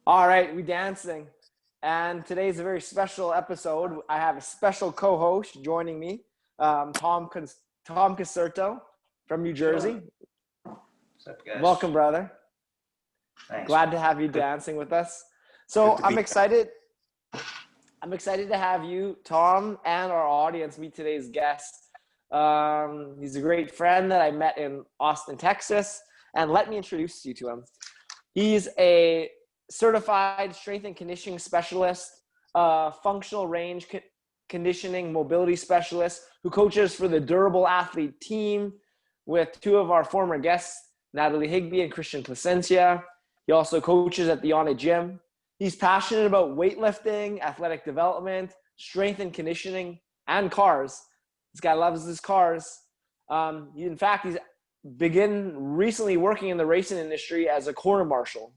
All right, we dancing. And today's a very special episode. I have a special co-host joining me, Tom Caserto from New Sure. Jersey. What's up, guys? Welcome, brother. Thanks, Glad man. to have you Good, dancing with us. good So to I'm be here. excited. I'm excited to have you, Tom, and our audience meet today's guest. He's a great friend that I met in Austin, Texas, and let me introduce you to him. He's a certified strength and conditioning specialist, functional range conditioning mobility specialist who coaches for the Durable Athlete team with two of our former guests, Natalie Higby and Christian Placencia. He also coaches at the Onnit Gym. He's passionate about weightlifting, athletic development, strength and conditioning, and cars. This guy loves his cars. In fact, he's begun recently working in the racing industry as a quarter marshal.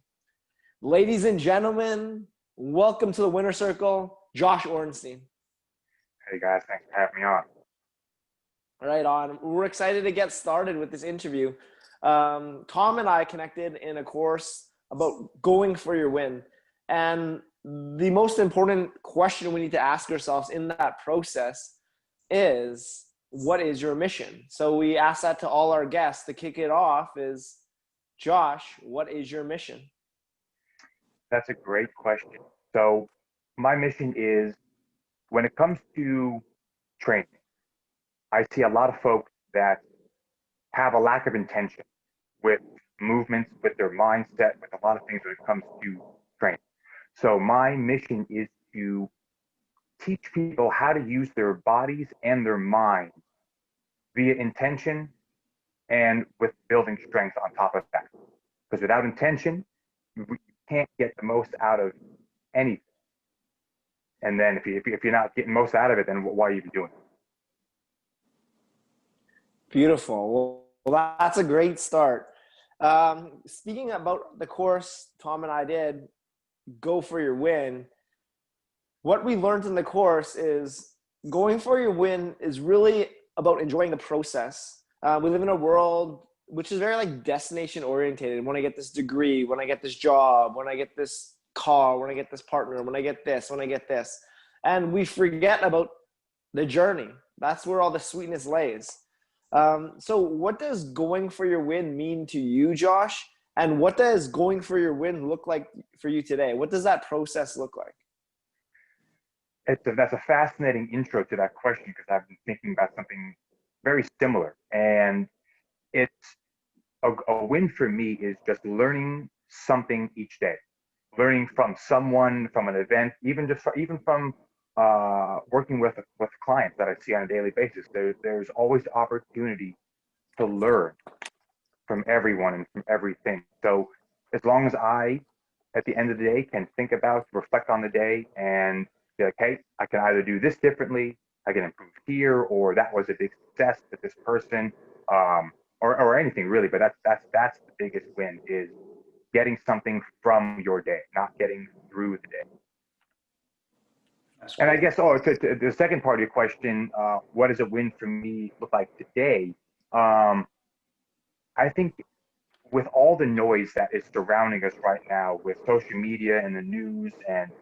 Ladies and gentlemen, welcome to the winner circle, Josh Orenstein. Hey guys, thanks for having me on. Right on. We're excited to get started with this interview. Tom and I connected in a course about going for your win. And the most important question we need to ask ourselves in that process is, what is your mission? So we ask that to all our guests. To kick it off is, Josh, what is your mission? That's a great question. So my mission is, when it comes to training, I see a lot of folks that have a lack of intention with movements, with their mindset, with a lot of things when it comes to training. So my mission is to teach people how to use their bodies and their minds via intention and with building strength on top of that. Because without intention, you can't get the most out of anything. And then if you're not getting most out of it, then why are you even doing it? Beautiful. Well, that's a great start. Speaking about the course Tom and I did, Go for Your Win, what we learned in the course is going for your win is really about enjoying the process. We live in a world which is very like destination oriented. When I get this degree, when I get this job, when I get this car, when I get this partner, when I get this, when I get this. And we forget about the journey. That's where all the sweetness lays. So what does going for your win mean to you, Josh? And what does going for your win look like for you today? What does that process look like? That's a fascinating intro to that question because I've been thinking about something very similar. And it's a win for me is just learning something each day, learning from someone, from an event, even from working with clients that I see on a daily basis. There's always opportunity to learn from everyone and from everything. So as long as I, at the end of the day, can think about, reflect on the day, and be like, hey, I can either do this differently, I can improve here, or that was a big success with this person, or anything really. But that's the biggest win is getting something from your day, not getting through the day. That's And I cool. guess, to the second part of your question, what does a win for me look like today? I think with all the noise that is surrounding us right now, with social media and the news and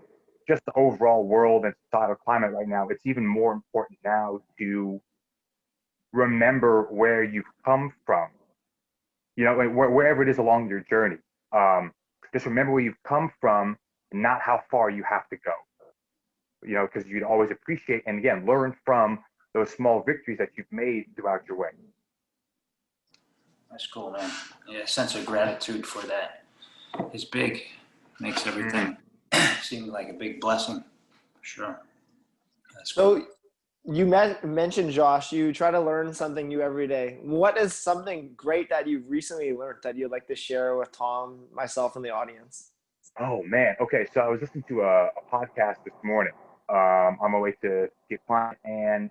just the overall world and societal climate right now, it's even more important now to remember where you've come from, wherever it is along your journey. Just remember where you've come from and not how far you have to go, because you'd always appreciate and again, learn from those small victories that you've made throughout your way. That's cool, man. Yeah, a sense of gratitude for that is big. Makes everything seem like a big blessing. Sure. That's cool. So you mentioned, Josh, you try to learn something new every day. What is something great that you've recently learned that you'd like to share with Tom, myself, and the audience? Oh man. Okay. So I was listening to a podcast this morning on my way to get client, and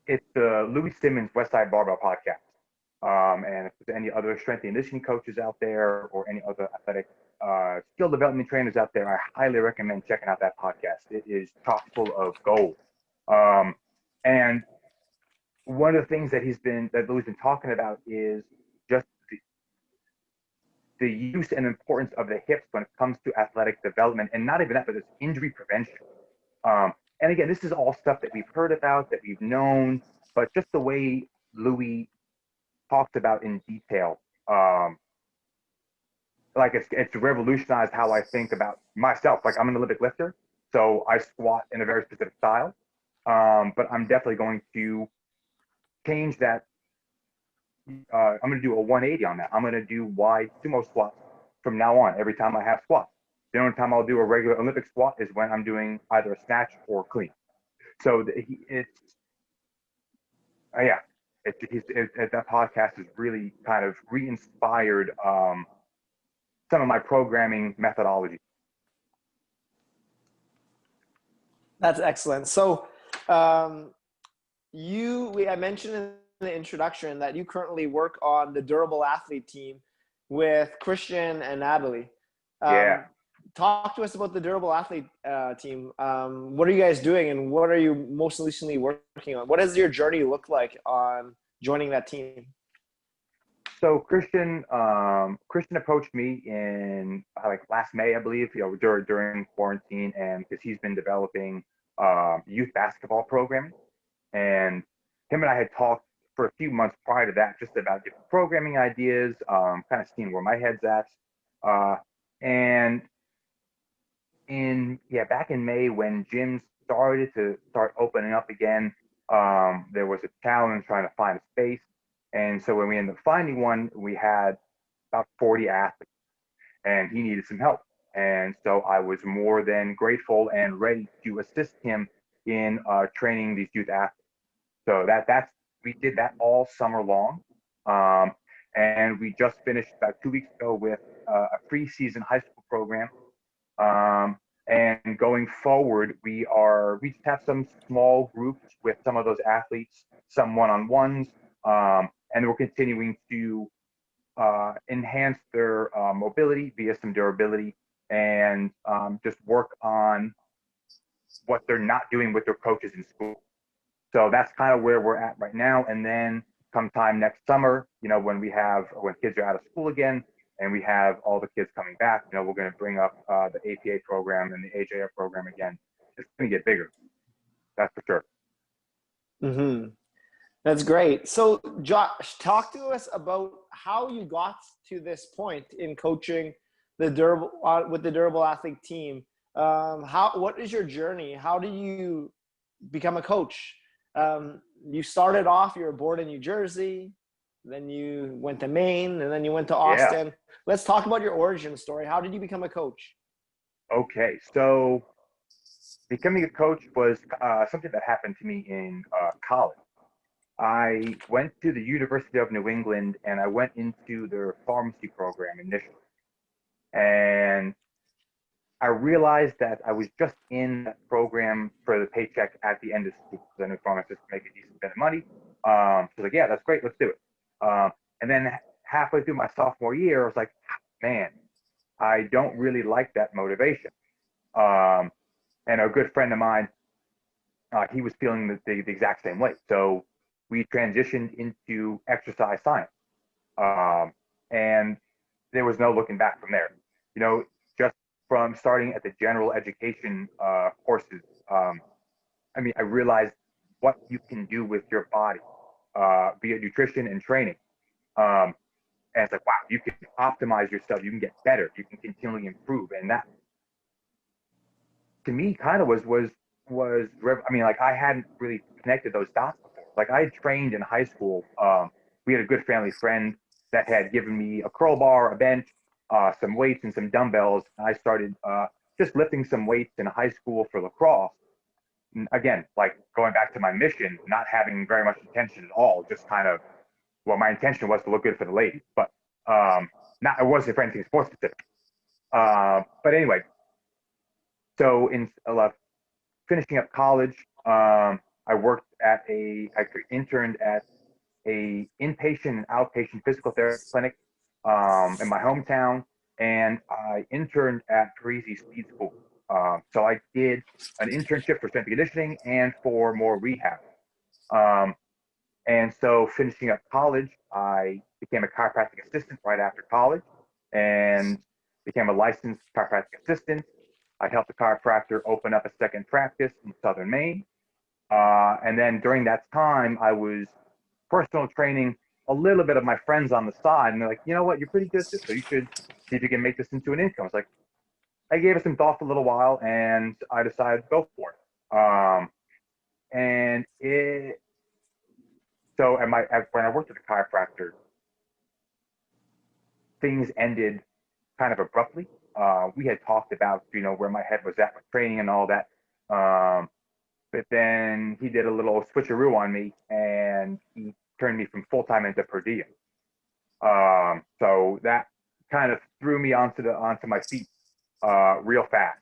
it's the Louis Simmons West Side Barbell podcast. And if there's any other strength and conditioning coaches out there or any other athletic skill development trainers out there, I highly recommend checking out that podcast. It is chock full of gold. Um, and one of the things that Louis been talking about is just the use and importance of the hips when it comes to athletic development, and not even that, but it's injury prevention. And again, this is all stuff that we've heard about, that we've known, but just the way Louis talks about in detail, um, like it's revolutionized how I think about myself. Like I'm an Olympic lifter, so I squat in a very specific style, but I'm definitely going to change that. I'm going to do a 180 on that. I'm going to do wide sumo squats from now on. Every time I have squats, the only time I'll do a regular Olympic squat is when I'm doing either a snatch or clean. So it's yeah, that podcast has really kind of re-inspired some of my programming methodology. That's excellent. So, I mentioned in the introduction that you currently work on the durable athlete team with Christian and Natalie. Yeah. Talk to us about the durable athlete team. What are you guys doing, and what are you most recently working on? What does your journey look like on joining that team? So Christian approached me in like last May, I believe, during quarantine, and because he's been developing youth basketball programming, and him and I had talked for a few months prior to that just about different programming ideas, kind of seeing where my head's at, and back in May when gyms started to start opening up again, there was a challenge trying to find a space. And so when we ended up finding one, we had about 40 athletes, and he needed some help. And so I was more than grateful and ready to assist him in training these youth athletes. So we did that all summer long. And we just finished about 2 weeks ago with a preseason high school program. And going forward, we just have some small groups with some of those athletes, some one-on-ones, and we're continuing to enhance their mobility via some durability, and just work on what they're not doing with their coaches in school. So that's kind of where we're at right now. And then come time next summer, when kids are out of school again, and we have all the kids coming back, we're going to bring up the APA program and the AJF program again. It's going to get bigger. That's for sure. Mm-hmm. That's great. So Josh, talk to us about how you got to this point in coaching with the durable athlete team. What is your journey? How did you become a coach? You started off, you were born in New Jersey, then you went to Maine, and then you went to Austin. Yeah. Let's talk about your origin story. How did you become a coach? Okay, so becoming a coach was something that happened to me in college. I went to the University of New England, and I went into their pharmacy program initially. And I realized that I was just in that program for the paycheck at the end of school. Because I knew pharmacists make a decent bit of money. So I was like, yeah, that's great, let's do it. And then halfway through my sophomore year, I was like, man, I don't really like that motivation. And a good friend of mine, he was feeling the exact same way. So we transitioned into exercise science. And there was no looking back from there. Just from starting at the general education courses, I realized what you can do with your body via nutrition and training. And it's like, wow, you can optimize yourself. You can get better. You can continually improve. And that, to me, kind of I hadn't really connected those dots before. Like I had trained in high school. We had a good family friend that had given me a curl bar, a bench, some weights, and some dumbbells. And I started just lifting some weights in high school for lacrosse. And again, like going back to my mission, not having very much intention at all, just kind of, my intention was to look good for the ladies, but it wasn't for anything sports specific. But anyway, so in finishing up college, I interned at a inpatient and outpatient physical therapy clinic in my hometown, and I interned at Parisi Speed School. So I did an internship for strength and conditioning and for more rehab. And so finishing up college, I became a chiropractic assistant right after college. and became a licensed chiropractic assistant. I helped a chiropractor open up a second practice in Southern Maine. And then during that time, I was personal training a little bit of my friends on the side. And they're like, you know what, you're pretty good at this, so you should see if you can make this into an income. It's like, I gave it some thought for a little while, and I decided to go for it. And it, so when I worked at the chiropractor, things ended kind of abruptly. We had talked about, where my head was at with training and all that. But then he did a little switcheroo on me, and he turned me from full-time into per diem. So that kind of threw me onto my feet real fast.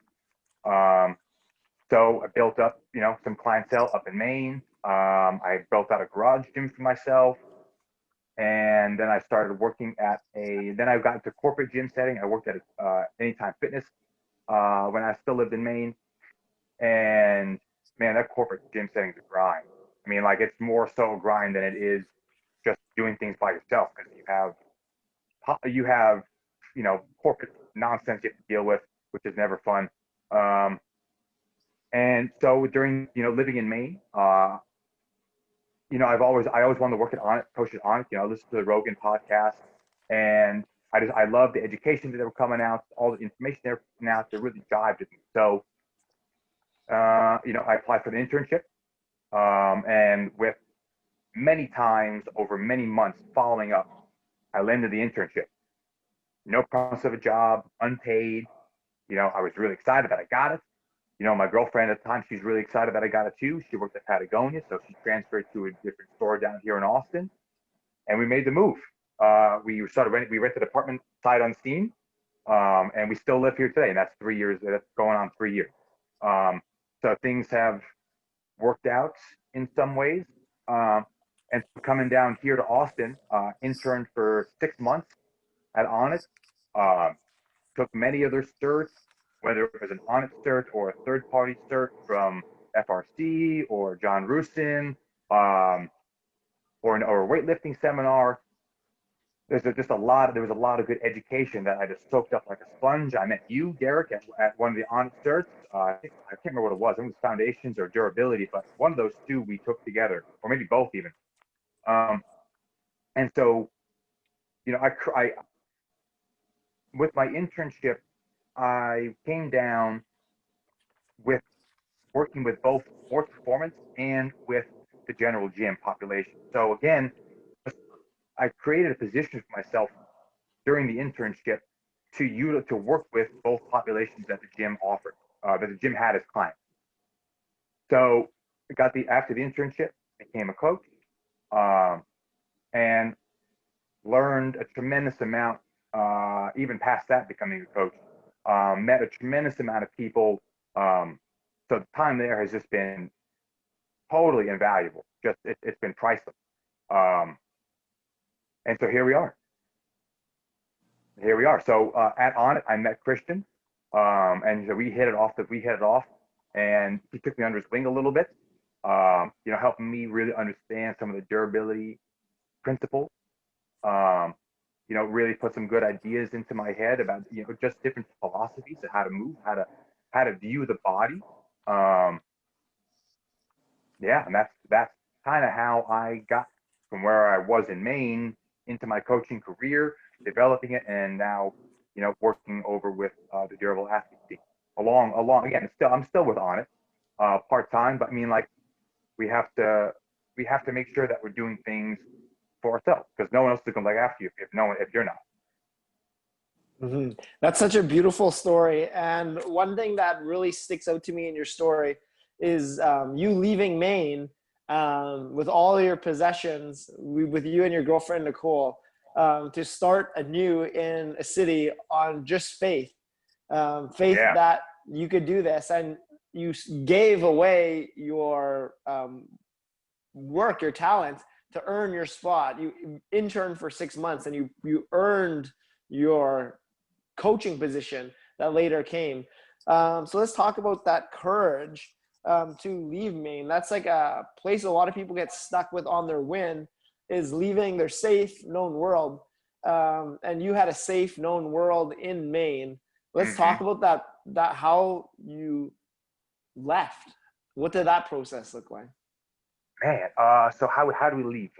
So I built up, some clientele up in Maine. I built out a garage gym for myself. And then I started working then I got into corporate gym setting. I worked at Anytime Fitness when I still lived in Maine. And man, that corporate gym setting is a grind. I mean, like, it's more so a grind than it is just doing things by yourself, because you have, corporate nonsense you have to deal with, which is never fun. And so during, living in Maine, I always wanted to work at Onnit, coach at Onnit. Listen to the Rogan podcast, and I love the education that they were coming out, all the information they were coming out. They really jived with me. So, I applied for the internship, and with many times over many months following up, I landed the internship. No promise of a job, unpaid. I was really excited that I got it. My girlfriend at the time, she's really excited that I got it too. She worked at Patagonia, so she transferred to a different store down here in Austin, and we made the move. We rented an apartment sight unseen, and we still live here today, and that's 3 years. That's going on 3 years. So things have worked out in some ways. And coming down here to Austin, interned for 6 months at Onnit, took many other certs, whether it was an Onnit cert or a third-party cert from FRC or John Rusin, or a weightlifting seminar. There was a lot of good education that I just soaked up like a sponge. I met you, Derek, at one of the Onnit certs. I can't remember what it was. I think it was foundations or durability, but one of those two we took together, or maybe both even. And so, I with my internship, I came down with working with both sports performance and with the general gym population. So again, I created a position for myself during the internship to work with both populations that the gym offered, that the gym had as clients. So after the internship, became a coach, and learned a tremendous amount, even past that, becoming a coach. Met a tremendous amount of people. So the time there has just been totally invaluable. It's been priceless. And so here we are. So at Onnit, I met Christian, and so we hit it off. And he took me under his wing a little bit, helping me really understand some of the durability principles. Really put some good ideas into my head about, just different philosophies of how to move, how to view the body. And that's kind of how I got from where I was in Maine into my coaching career, developing it, and now, working over with the durable athlete team. Along again, I'm still with Onnit, part-time, but I mean, like, we have to make sure that we're doing things for ourselves, because no one else is going to look after you if you're not. Mm-hmm. That's such a beautiful story. And one thing that really sticks out to me in your story is you leaving Maine with all your possessions, with you and your girlfriend, Nicole, to start anew in a city on just faith. That you could do this. And you gave away your work, your talent, to earn your spot. You interned for 6 months, and you earned your coaching position that later came. So let's talk about that courage to leave Maine. That's like a place a lot of people get stuck with on their win, is leaving their safe, known world and you had a safe, known world in Maine. Let's Mm-hmm. talk about that how you left. What did that process look like? Man, so how do we leave?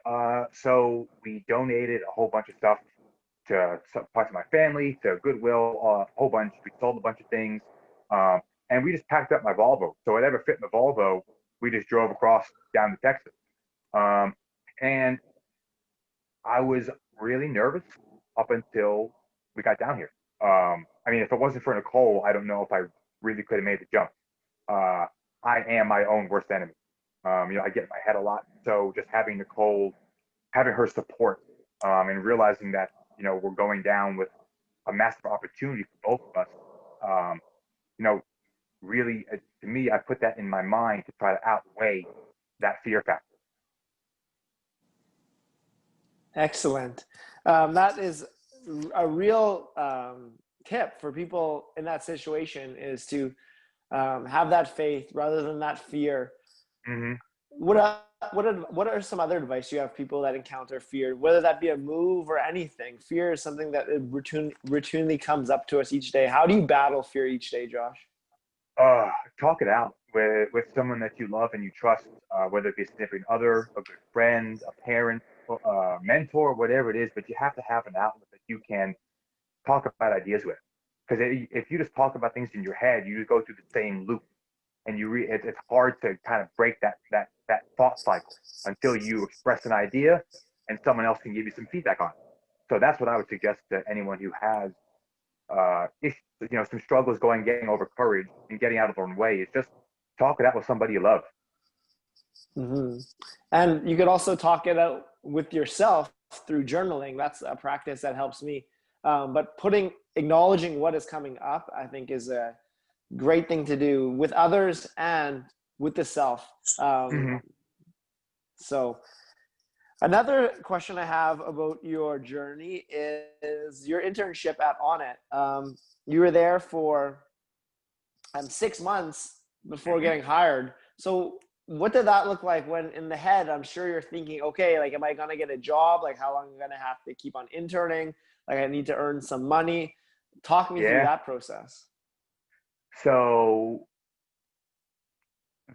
So we donated a whole bunch of stuff to some parts of my family, to Goodwill, a whole bunch. We sold a bunch of things, um, and we just packed up my Volvo. So whatever fit in the Volvo, we just drove across down to Texas. Um, and I was really nervous up until we got down here. I mean, if it wasn't for Nicole, I don't know if I really could have made the jump. Uh, I am my own worst enemy. I get in my head a lot. So just having Nicole, having her support, and realizing that, we're going down with a massive opportunity for both of us, um, you know, really, to me, I put that in my mind to try to outweigh that fear factor. Excellent. That is a real tip for people in that situation, is to have that faith rather than that fear. Mm-hmm. What are some other advice you have people that encounter fear, whether that be a move or anything? Fear is something that routinely comes up to us each day. How do you battle fear each day, Josh? Uh, Talk it out with someone that you love and you trust, whether it be a significant other, a good friend, a parent, mentor, whatever it is. But you have to have an outlet that you can talk about ideas with. Because if you just talk about things in your head, you just go through the same loop, and it's hard to kind of break that thought cycle until you express an idea and someone else can give you some feedback on it. So that's what I would suggest to anyone who has issues, some struggles getting over courage and getting out of their own way, is just talk it out with somebody you love. Mm-hmm. And you could also talk it out with yourself through journaling. That's a practice that helps me. But acknowledging what is coming up, I think, is a great thing to do with others and with the self. Mm-hmm. So another question I have about your journey is your internship at Onnit. You were there for 6 months before Mm-hmm. getting hired. So what did that look like when in the head, I'm sure you're thinking, okay, like, am I going to get a job? Like, how long am I going to have to keep on interning? Like, I need to earn some money. Talk me through Yeah. that process. So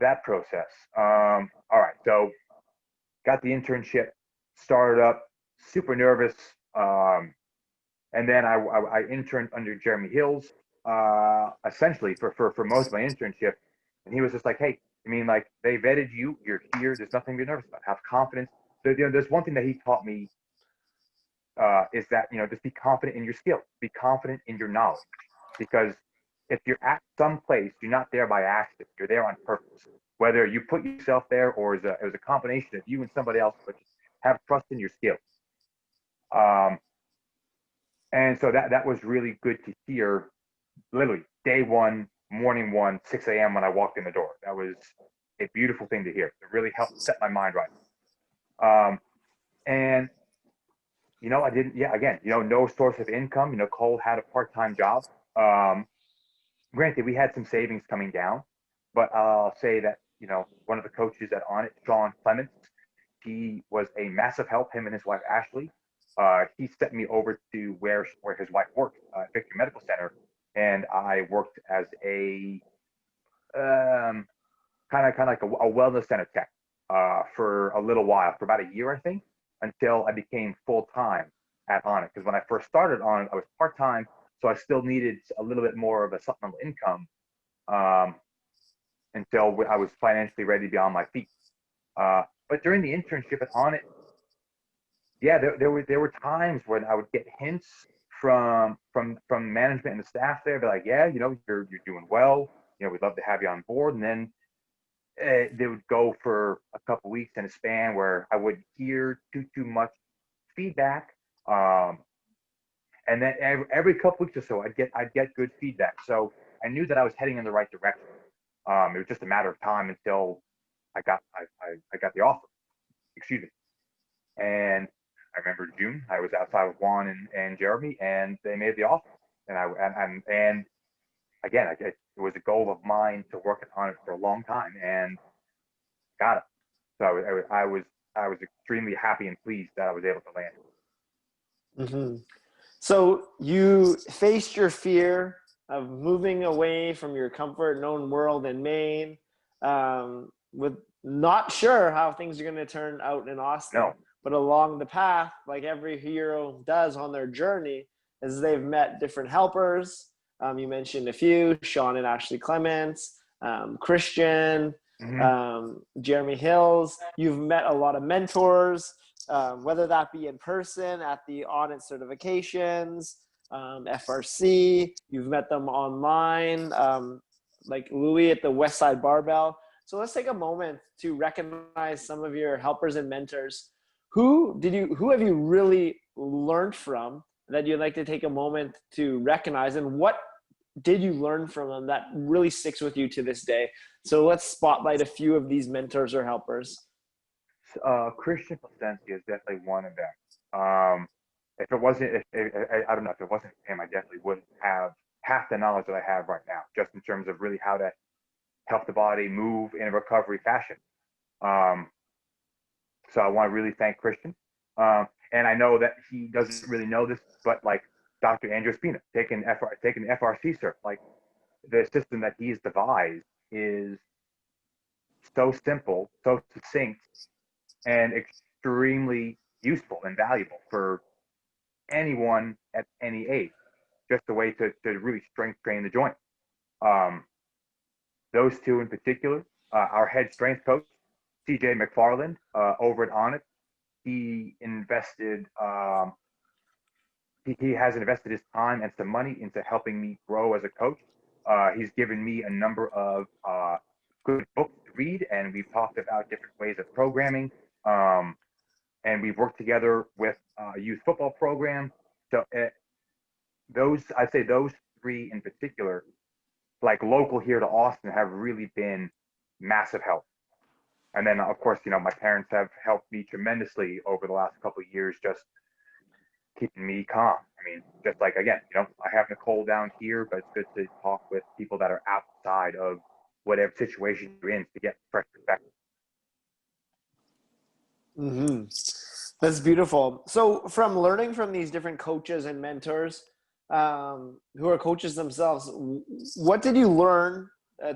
that process. All right. So got the internship, started up, super nervous. And then I interned under Jeremy Hills, essentially for most of my internship. And he was just like, hey, I mean, like, they vetted you, you're here, there's nothing to be nervous about. Have confidence. So, there's one thing that he taught me, is that, just be confident in your skills, be confident in your knowledge. Because if you're at some place, you're not there by accident, you're there on purpose. Whether you put yourself there or it was a combination of you and somebody else, but just have trust in your skills. Um, and so that was really good to hear, literally day one, morning one, 6 a.m. when I walked in the door. That was a beautiful thing to hear. It really helped set my mind right. And I didn't, yeah, again, no source of income. Cole had a part-time job. Um, Granted, we had some savings coming down, but I'll say that, one of the coaches at Onnit, Sean Clements, he was a massive help, him and his wife, Ashley. He sent me over to where his wife worked, Victory Medical Center, and I worked as a kind of like a wellness center tech, for a little while, for about a year, I think, until I became full time at Onnit. Because when I first started Onnit, I was part time, so I still needed a little bit more of a supplemental income, um, until I was financially ready to be on my feet. But during the internship at Onnit, yeah, there were times when I would get hints from management and the staff there. Be like, yeah, you're doing well. We'd love to have you on board. And then they would go for a couple weeks in a span where I wouldn't hear too much feedback. And then every couple weeks or so, I'd get good feedback. So I knew that I was heading in the right direction. It was just a matter of time until I got the offer. Excuse me. And I remember June, I was outside with Juan and Jeremy, and they made the offer. And again, it was a goal of mine to work on it for a long time, and got it. So I was extremely happy and pleased that I was able to land. Hmm. So you faced your fear of moving away from your comfort known world in Maine, with not sure how things are going to turn out in Austin. No. But along the path, like every hero does on their journey, is they've met different helpers. You mentioned a few: Sean and Ashley Clements, Christian, Hmm. Jeremy Hills. You've met a lot of mentors, whether that be in person at the Onnit certifications, FRC. You've met them online, like Louis at the West Side Barbell. So let's take a moment to recognize some of your helpers and mentors. Who have you really learned from that you'd like to take a moment to recognize, and what did you learn from them that really sticks with you to this day? So let's spotlight a few of these mentors or helpers. Christian Placencia is definitely one of them. If it wasn't, I don't know, if it wasn't for him, I definitely wouldn't have half the knowledge that I have right now, just in terms of really how to help the body move in a recovery fashion. Um, so I want to really thank Christian. And I know that he doesn't really know this, but like Dr. Andrew Spina, taking the FRC cert, like the system that he's devised is so simple, so succinct, and extremely useful and valuable for anyone at any age. Just a way to really strength train the joint. Um, those two in particular, our head strength coach, CJ McFarland, over at Onnit, he invested, he has invested his time and some money into helping me grow as a coach. He's given me a number of good books to read, and we've talked about different ways of programming. Um, and we've worked together with a youth football program. So I'd say those three in particular, like local here to Austin, have really been massive help. And then, of course, my parents have helped me tremendously over the last couple of years, just keeping me calm. I mean, just like, again, I have Nicole down here, but it's good to talk with people that are outside of whatever situation you're in to get fresh perspective. Mm-hmm. That's beautiful. So, from learning from these different coaches and mentors, who are coaches themselves, what did you learn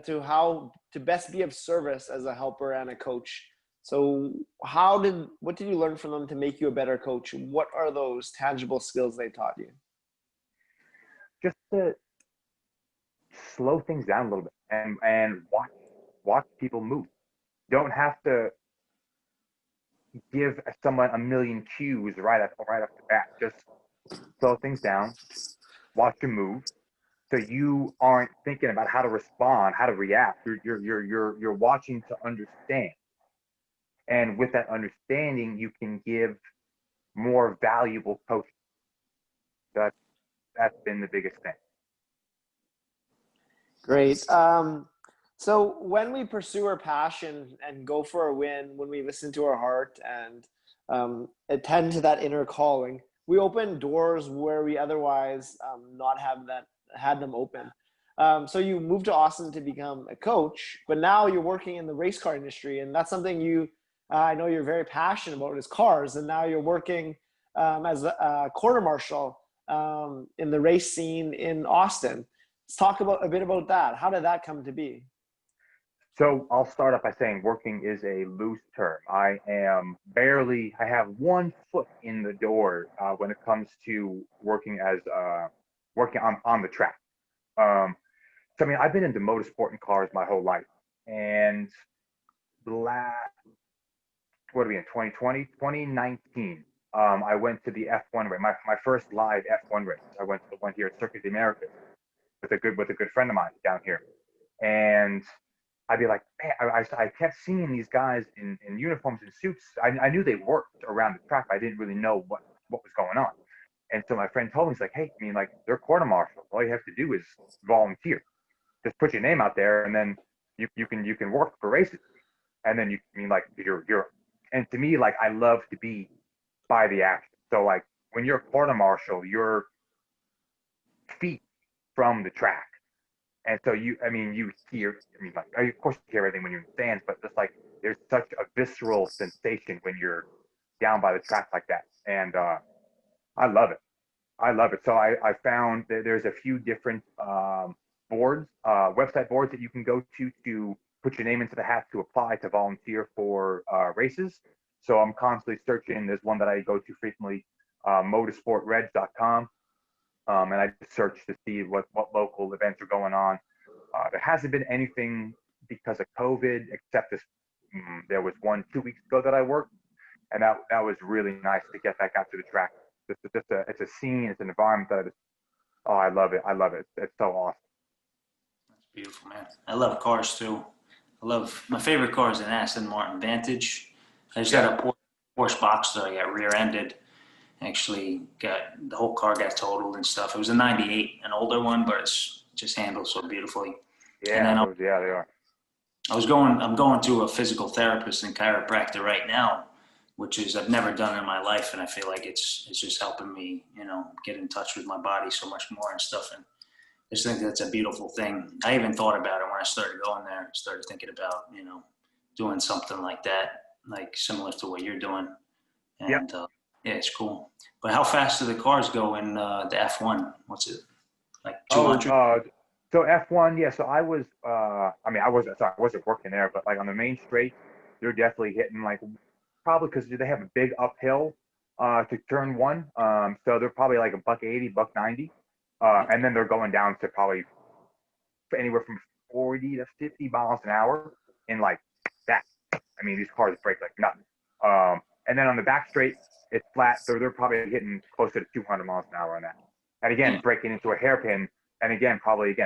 to how to best be of service as a helper and a coach? So, what did you learn from them to make you a better coach? What are those tangible skills they taught you? Just to slow things down a little bit and watch people move. Don't have to give someone a million cues right off the bat. Just slow things down, watch them move, so you aren't thinking about how to respond, how to react. You're watching to understand, and with that understanding, you can give more valuable coaching. That's been the biggest thing. Great. So when we pursue our passion and go for a win, when we listen to our heart and attend to that inner calling, we open doors where we otherwise not have that had them open. So you moved to Austin to become a coach, but now you're working in the race car industry, and that's something I know you're very passionate about is cars, and now you're working as a quarter marshal in the race scene in Austin. Let's talk a bit about that. How did that come to be? So I'll start off by saying working is a loose term. I have 1 foot in the door when it comes to working on the track. So I mean, I've been into motorsport and cars my whole life, and last what are we in 2020, 2019? I went to the F1 race, my first live F1 race. I went to the one here at Circuit of the Americas with a good friend of mine down here, and I'd be like, man, I kept seeing these guys in uniforms and suits. I knew they worked around the track. I didn't really know what was going on. And so my friend told me, he's like, hey, I mean, like, they're quarter marshals. All you have to do is volunteer. Just put your name out there, and then you can work for races. And then and to me, like, I love to be by the action. So like when you're a quarter marshal, you're feet from the track. And so you hear, like, of course you hear everything when you're in the stands, but just like there's such a visceral sensation when you're down by the track like that. And I love it. I love it. So I found that there's a few different boards, website boards that you can go to put your name into the hat to apply to volunteer for races. So I'm constantly searching. There's one that I go to frequently, motorsportreds.com, and I just search to see what local events are going on. There hasn't been anything because of COVID, except this. There was one 2 weeks ago that I worked, and that was really nice to get back out to the track. It's a scene, it's an environment that is, oh, I love it. I love it. It's so awesome. That's beautiful, man. I love cars too. My favorite car is an Aston Martin Vantage. I just got a Porsche Boxster. I got rear-ended. Actually, the whole car got totaled and stuff. It was a '98, an older one, but it just handles so beautifully. Yeah, And then they are. I'm going to a physical therapist and chiropractor right now, which is I've never done in my life, and I feel like it's just helping me, get in touch with my body so much more and stuff. And I just think that's a beautiful thing. I even thought about it when I started going there. Started thinking about, doing something like that, like similar to what you're doing. And yeah, it's cool. But how fast do the cars go in the F1? What's it, like 200? So F1, yeah. So I was, I wasn't working there, but like on the main straight, they're definitely hitting like probably because they have a big uphill to turn one. So they're probably like a buck 80, buck 90, and then they're going down to probably anywhere from 40 to 50 miles an hour in like that. I mean, these cars break like nothing. And then on the back straight, it's flat, so they're probably hitting closer to 200 miles an hour on that. And again, breaking into a hairpin, and again, probably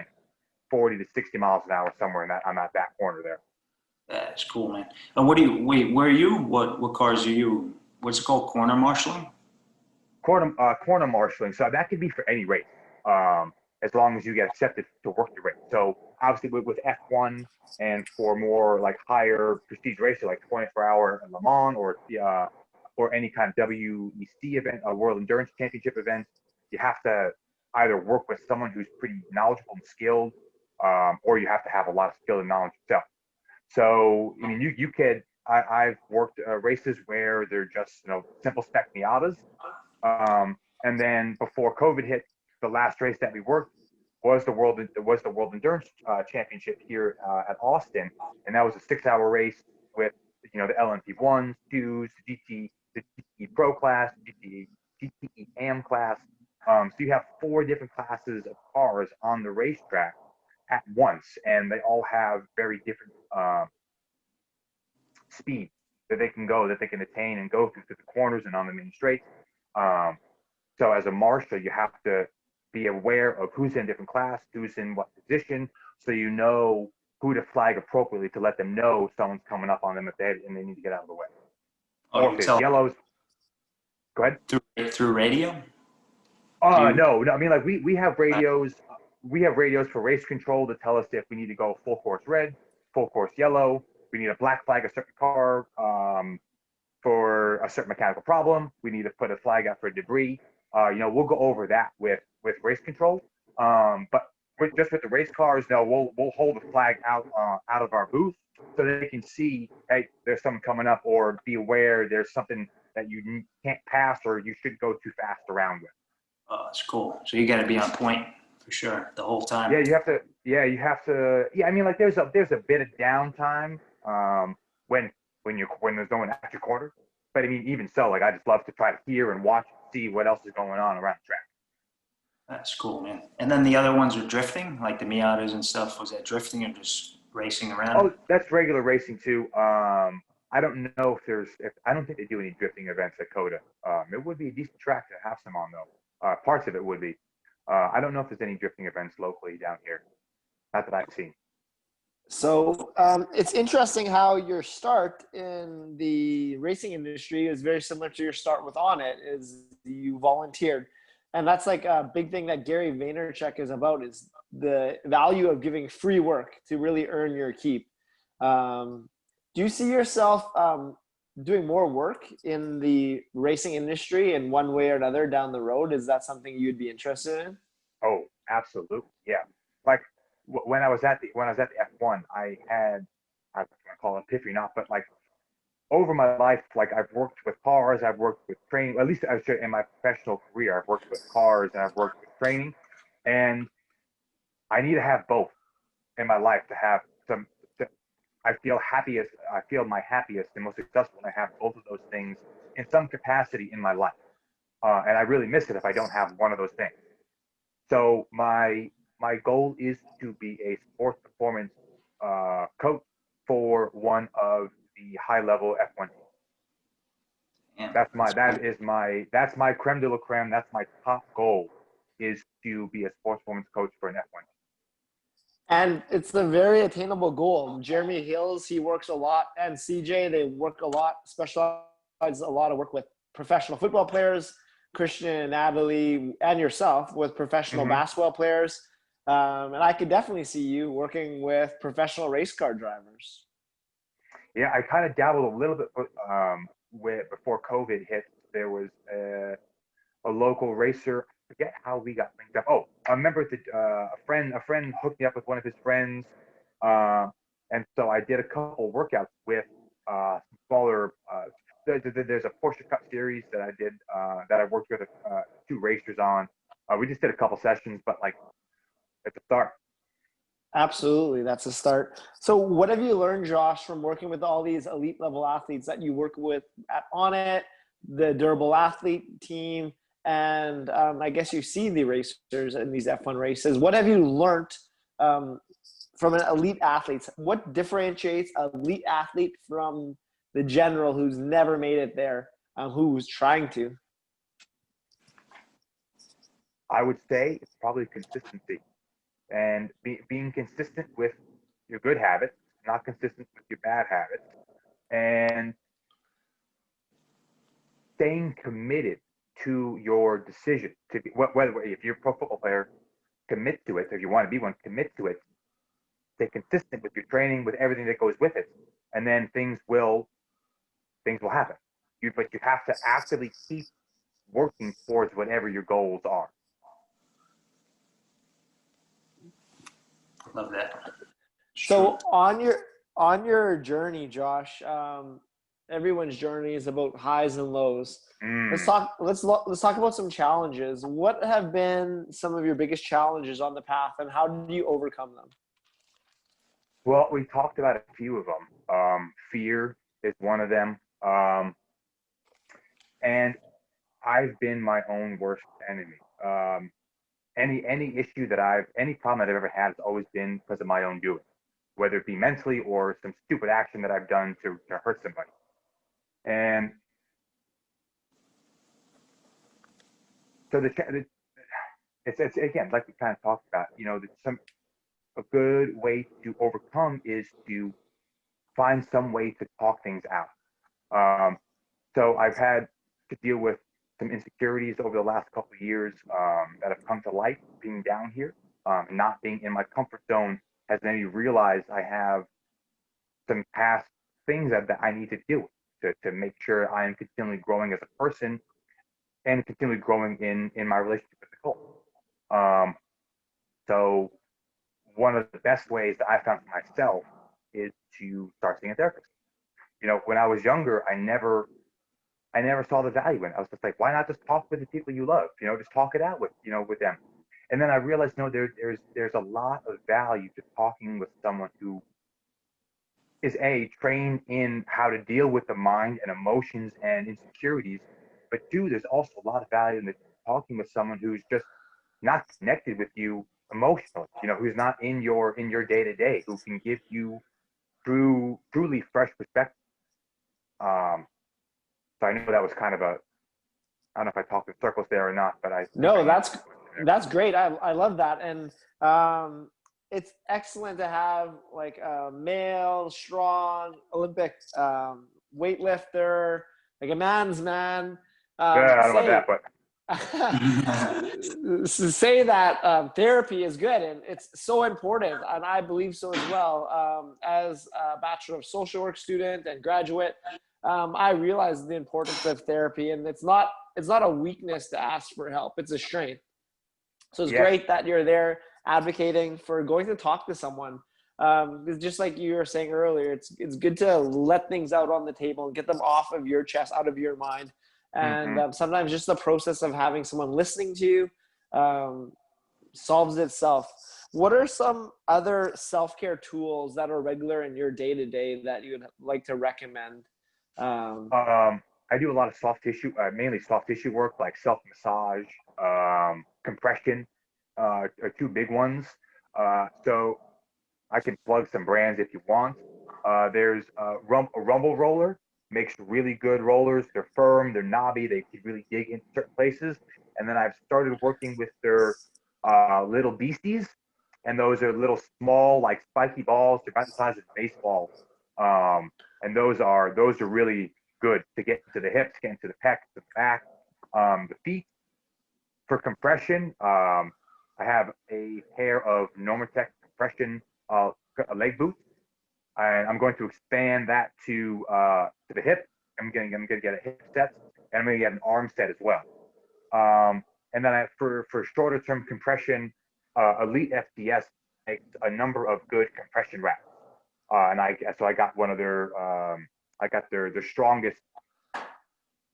40 to 60 miles an hour somewhere in that on that back corner there. That's cool, man. And where are you? What cars are you? What's it called? Corner marshaling? Corner marshaling. So that could be for any race, as long as you get accepted to work the race. So obviously with F1 and for more like higher prestige races like 24-hour Le Mans or any kind of WEC event, a World Endurance Championship event, you have to either work with someone who's pretty knowledgeable and skilled, or you have to have a lot of skill and knowledge yourself. So I mean, you could. I've worked races where they're just simple spec Miatas, and then before COVID hit, the last race that we worked was the World Endurance Championship here at Austin, and that was a 6-hour race with the LMP ones, twos, the GTE Pro class, GTE AM class. So you have 4 different classes of cars on the racetrack at once, and they all have very different speed that they can attain and go through the corners and on the main straights. So as a marshal, you have to be aware of who's in different class, who's in what position, so you know who to flag appropriately to let them know someone's coming up on them and they need to get out of the way. Or if it's yellows. Go ahead. Through radio? No. I mean, like we have radios. We have radios for race control to tell us if we need to go full course red, full course yellow. We need a black flag a certain car for a certain mechanical problem. We need to put a flag out for debris. We'll go over that with race control. But just with the race cars, we'll hold the flag out of our booth so they can see, hey, there's someone coming up, or be aware there's something that you can't pass or you should go too fast around with. Oh, that's cool. So you got to be on point for sure the whole time. Yeah, you have to. Yeah, I mean, like there's a bit of downtime when there's no one at your corner. But I mean, even so, like I just love to try to hear and watch, and see what else is going on around the track. That's cool, man. And then the other ones are drifting, like the Miatas and stuff. Was that drifting or just racing around? Oh, that's regular racing too. I don't know if I don't think they do any drifting events at COTA. It would be a decent track to have some on though. Parts of it would be. I don't know if there's any drifting events locally down here. Not that I've seen. So it's interesting how your start in the racing industry is very similar to your start with Onnit. Is you volunteered, and that's like a big thing that Gary Vaynerchuk is about, is the value of giving free work to really earn your keep. Do you see yourself doing more work in the racing industry in one way or another down the road? Is that something you'd be interested in? Oh, absolutely, yeah. Like when I was at the F1, I had, I call it epiphany, not, but like over my life, like I've worked with cars, I've worked with training, at least I should, in my professional career, I've worked with cars and I've worked with training, and I need to have both in my life to have some. I feel my happiest and most successful when I have both of those things in some capacity in my life. And I really miss it if I don't have one of those things. So my goal is to be a sports performance coach for one of the high level F1 teams. Yeah, That's my creme de la creme. That's my top goal, is to be a sports performance coach for an F1 team. And it's a very attainable goal. Jeremy Hills, he works a lot, and CJ, they work a lot, specialize a lot of work with professional football players, Christian and Natalie, and yourself with professional basketball players. And I could definitely see you working with professional race car drivers. Yeah, I kind of dabbled a little bit with before COVID hit. There was a local racer. I forget how we got linked up. Oh, I remember a friend hooked me up with one of his friends, and so I did a couple workouts with some smaller. There's a Porsche Cup series that I did that I worked with two racers on. We just did a couple sessions, but like at the start. Absolutely, that's a start. So what have you learned, Josh, from working with all these elite level athletes that you work with at Onnit, the Durable Athlete team, and I guess you see the racers in these F1 races? What have you learned from an elite athlete? What differentiates an elite athlete from the general who's never made it there, who's trying to? I would say it's probably consistency. And being consistent with your good habits, not consistent with your bad habits, and staying committed to your decision. To be, whether if you're a pro football player, commit to it. If you want to be one, commit to it. Stay consistent with your training, with everything that goes with it, and then things will happen. But you have to actively keep working towards whatever your goals are. love that. So on your journey, Josh, everyone's journey is about highs and lows. Let's talk about some challenges. What have been some of your biggest challenges on the path, and how do you overcome them? Well, we talked about a few of them. Fear is one of them. And I've been my own worst enemy. Any issue any problem that I've ever had has always been because of my own doing, whether it be mentally or some stupid action that I've done to hurt somebody. And so it's again, like we kind of talked about, a good way to overcome is to find some way to talk things out. So I've had to deal with some insecurities over the last couple of years that have come to light being down here. Not being in my comfort zone has made me realize I have some past things that I need to deal with to make sure I am continually growing as a person and continually growing in my relationship with the goal. So one of the best ways that I found for myself is to start seeing a therapist. When I was younger, I never saw the value in it. I was just like, why not just talk with the people you love? Just talk it out with them. And then I realized, no, there's a lot of value to talking with someone who is trained in how to deal with the mind and emotions and insecurities. But two, there's also a lot of value in talking with someone who's just not connected with you emotionally, who's not in your day to day, who can give you truly fresh perspective. So I know that was kind of I don't know if I talked in circles there or not, but that's great. I love that. And it's excellent to have like a male, strong Olympic weightlifter, like a man's man. I don't know about that, but say that therapy is good and it's so important, and I believe so as well. As a Bachelor of Social Work student and graduate, I realize the importance of therapy, and it's not a weakness to ask for help; it's a strength. So it's great that you're there advocating for going to talk to someone. It's just like you were saying earlier, it's good to let things out on the table and get them off of your chest, out of your mind, And sometimes just the process of having someone listening to you solves itself. What are some other self-care tools that are regular in your day-to-day that you'd like to recommend? I do a lot of soft tissue, mainly soft tissue work, like self-massage, compression, are two big ones. So I can plug some brands if you want. There's a rumble roller, makes really good rollers. They're firm, they're knobby, they can really dig into certain places. And then I've started working with their little beasties, and those are little small, like spiky balls. They're about the size of baseballs, and those are really good to get into the hips, get into the pecs, the back, the feet. For compression, I have a pair of Normatec compression leg boots, and I'm going to expand that to the hip. I'm going to get a hip set, and I'm going to get an arm set as well. And then for shorter term compression, Elite FDS makes a number of good compression wraps, and I got one of their I got their strongest,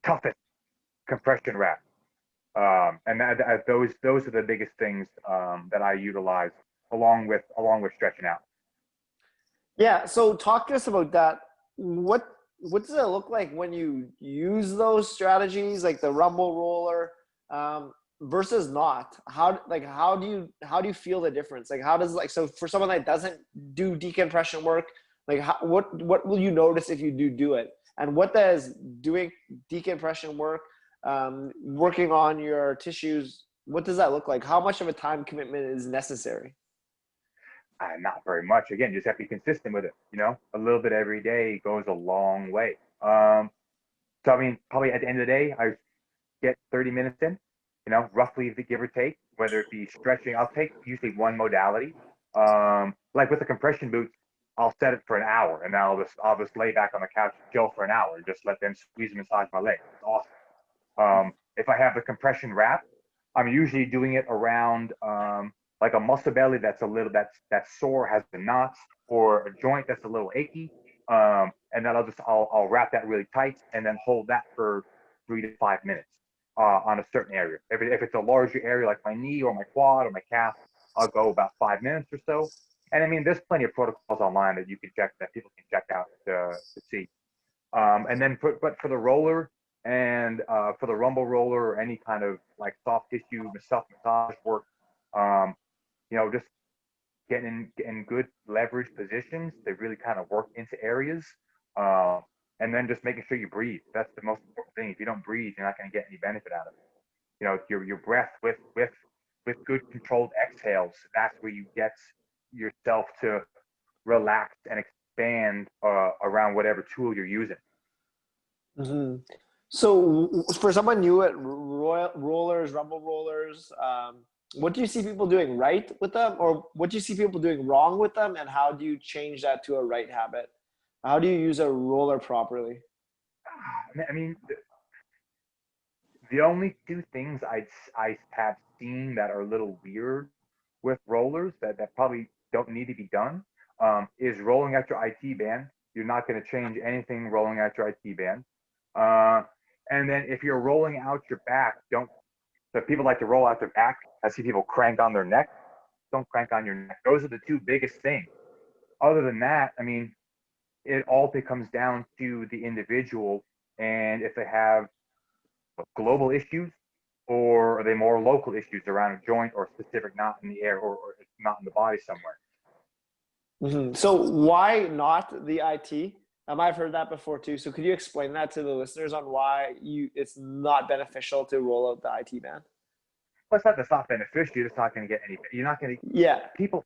toughest compression wrap. And those are the biggest things that I utilize along with stretching out. Yeah. So talk to us about that. What does it look like when you use those strategies, like the rumble roller, versus not? How do you feel the difference? Like, how does, like, so for someone that doesn't do decompression work, like what will you notice if you do it? And what does doing decompression work, working on your tissues, what does that look like? How much of a time commitment is necessary? Not very much. Again, just have to be consistent with it. A little bit every day goes a long way. So I mean, probably at the end of the day, I get 30 minutes in. Roughly, the give or take. Whether it be stretching, I'll take usually one modality. Like with the compression boots, I'll set it for an hour, and then I'll just lay back on the couch and chill for an hour, and just let them squeeze and massage my leg. It's awesome. If I have the compression wrap, I'm usually doing it around like a muscle belly that's sore, has the knots, or a joint that's a little achy, and then I'll wrap that really tight, and then hold that for 3 to 5 minutes on a certain area. If it's a larger area like my knee or my quad or my calf, I'll go about 5 minutes or so. And I mean, there's plenty of protocols online that people can check out to see. And then for the roller and for the rumble roller or any kind of like soft tissue self-massage work, just getting in good leverage positions to really kind of work into areas, and then just making sure you breathe. That's the most important thing. If you don't breathe, you're not going to get any benefit out of it. Your breath with good controlled exhales. That's where you get yourself to relax and expand around whatever tool you're using. Mm-hmm. So for someone new at rollers, rumble rollers, what do you see people doing right with them, or what do you see people doing wrong with them, and how do you change that to a right habit? How do you use a roller properly? I mean, the only two things I have seen that are a little weird with rollers that probably don't need to be done is rolling out your IT band. You're not going to change anything rolling out your IT band. And then if you're rolling out your back, so people like to roll out their back. I see people crank on their neck. Don't crank on your neck. Those are the two biggest things. Other than that, I mean, it all comes down to the individual and if they have global issues or are they more local issues around a joint or a specific knot in the air or knot in the body somewhere. Mm-hmm. So why not the IT? I've heard that before too. So could you explain that to the listeners on why it's not beneficial to roll out the IT band? Well, it's not that's not beneficial. You're just not going to get any. You're not going to. Yeah. People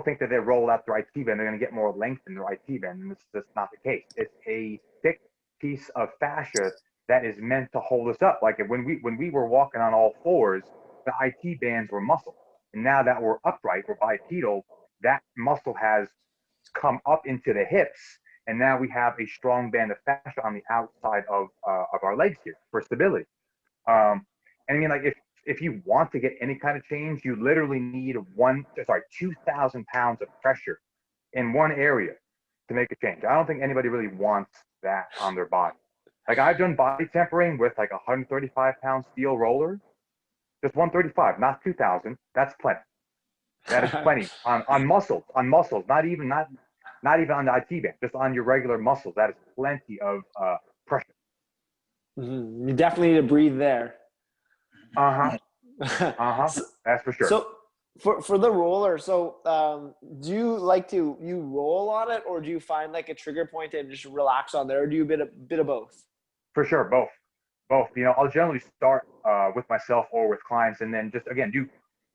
think that they roll out their IT band, they're going to get more length in their IT band, and that's not the case. It's a thick piece of fascia that is meant to hold us up. Like when we were walking on all fours, the IT bands were muscle, and now that we're upright, we're bipedal, that muscle has come up into the hips, and now we have a strong band of fascia on the outside of our legs here for stability. And I mean, like if you want to get any kind of change, you literally need 2,000 pounds of pressure in one area to make a change. I don't think anybody really wants that on their body. Like I've done body tempering with like 135-pound steel roller, just 135, not 2,000. That's plenty. That is plenty on muscles, not even on the IT band, just on your regular muscles. That is plenty of pressure. You definitely need to breathe there. That's for sure. So for the roller, do you like to roll on it, or do you find like a trigger point and just relax on there, or do you a bit of both? For sure, both. You know, I'll generally start with myself or with clients, and then just again do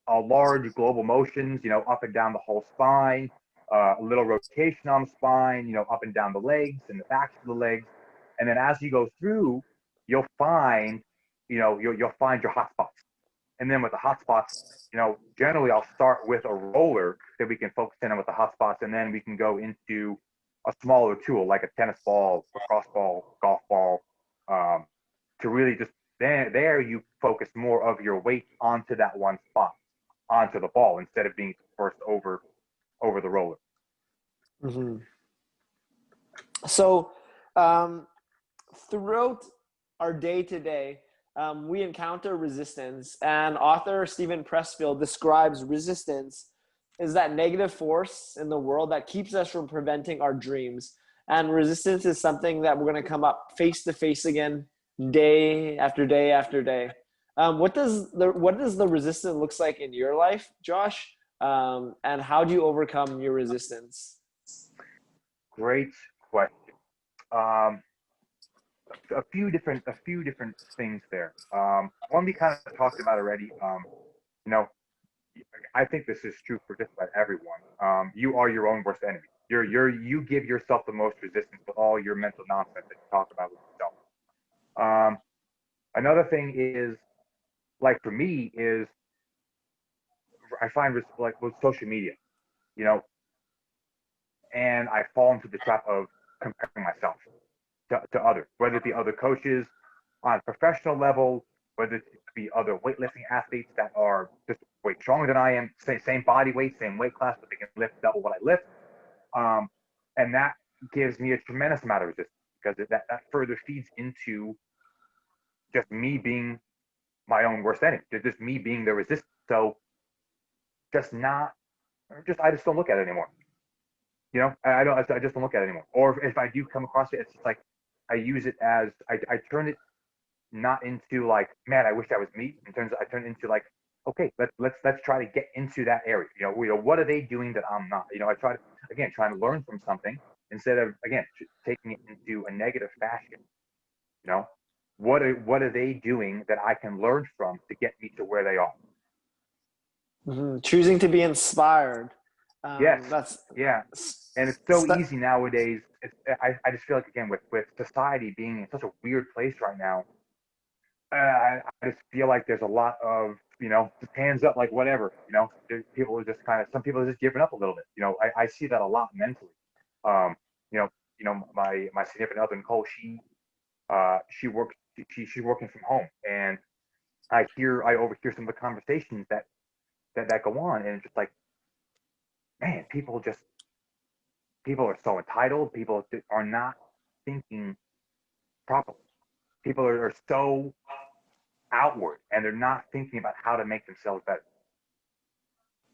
large global motions. You know, up and down the whole spine, a little rotation on the spine. You know, up and down the legs and the backs of the legs, and then as you go through, you'll find, you'll find your hot spots. And then with the hot spots, you know, generally I'll start with a roller that we can focus in on with the hot spots, and then we can go into a smaller tool like a tennis ball, lacrosse ball, golf ball, to really just there you focus more of your weight onto that one spot, onto the ball, instead of being first over the roller. Mm-hmm. So throughout our day-to-day, we encounter resistance, and author Stephen Pressfield describes resistance as that negative force in the world that keeps us from preventing our dreams. And resistance is something that we're going to come up face to face again, day after day after day. What does the resistance looks like in your life, Josh? And how do you overcome your resistance? Great question. A few different things there. One we kind of talked about already. You know, I think this is true for just about everyone. You are your own worst enemy. You give yourself the most resistance with all your mental nonsense that you talk about with yourself. Another thing is, like for me, is I find like with social media, you know, and I fall into the trap of comparing myself to others, whether it be other coaches on a professional level, whether it be other weightlifting athletes that are just way stronger than I am, same body weight, same weight class, but they can lift double what I lift. And that gives me a tremendous amount of resistance, because that further feeds into just me being my own worst enemy, just me being the resistance. So I just don't look at it anymore. You know, I just don't look at it anymore. Or if I do come across it, it's just like I use it as I turn it not into like, man, I wish that was me. In terms of, I turn it into like, okay, let's try to get into that area. You know, what are they doing that I'm not? You know, I try to, again, trying to learn from something instead of, again, taking it into a negative fashion. You know, what are they doing that I can learn from to get me to where they are? Mm-hmm. Choosing to be inspired. Yes. And it's so easy nowadays. I just feel like, again, with society being in such a weird place right now, I just feel like there's a lot of, you know, just hands up, like whatever, you know, people are just some people are just giving up a little bit. You know, I see that a lot mentally. You know, my significant other, Nicole, she's working from home, and I overhear some of the conversations that go on, and it's just like, man, people are so entitled. People are not thinking properly. People are so outward, and they're not thinking about how to make themselves better.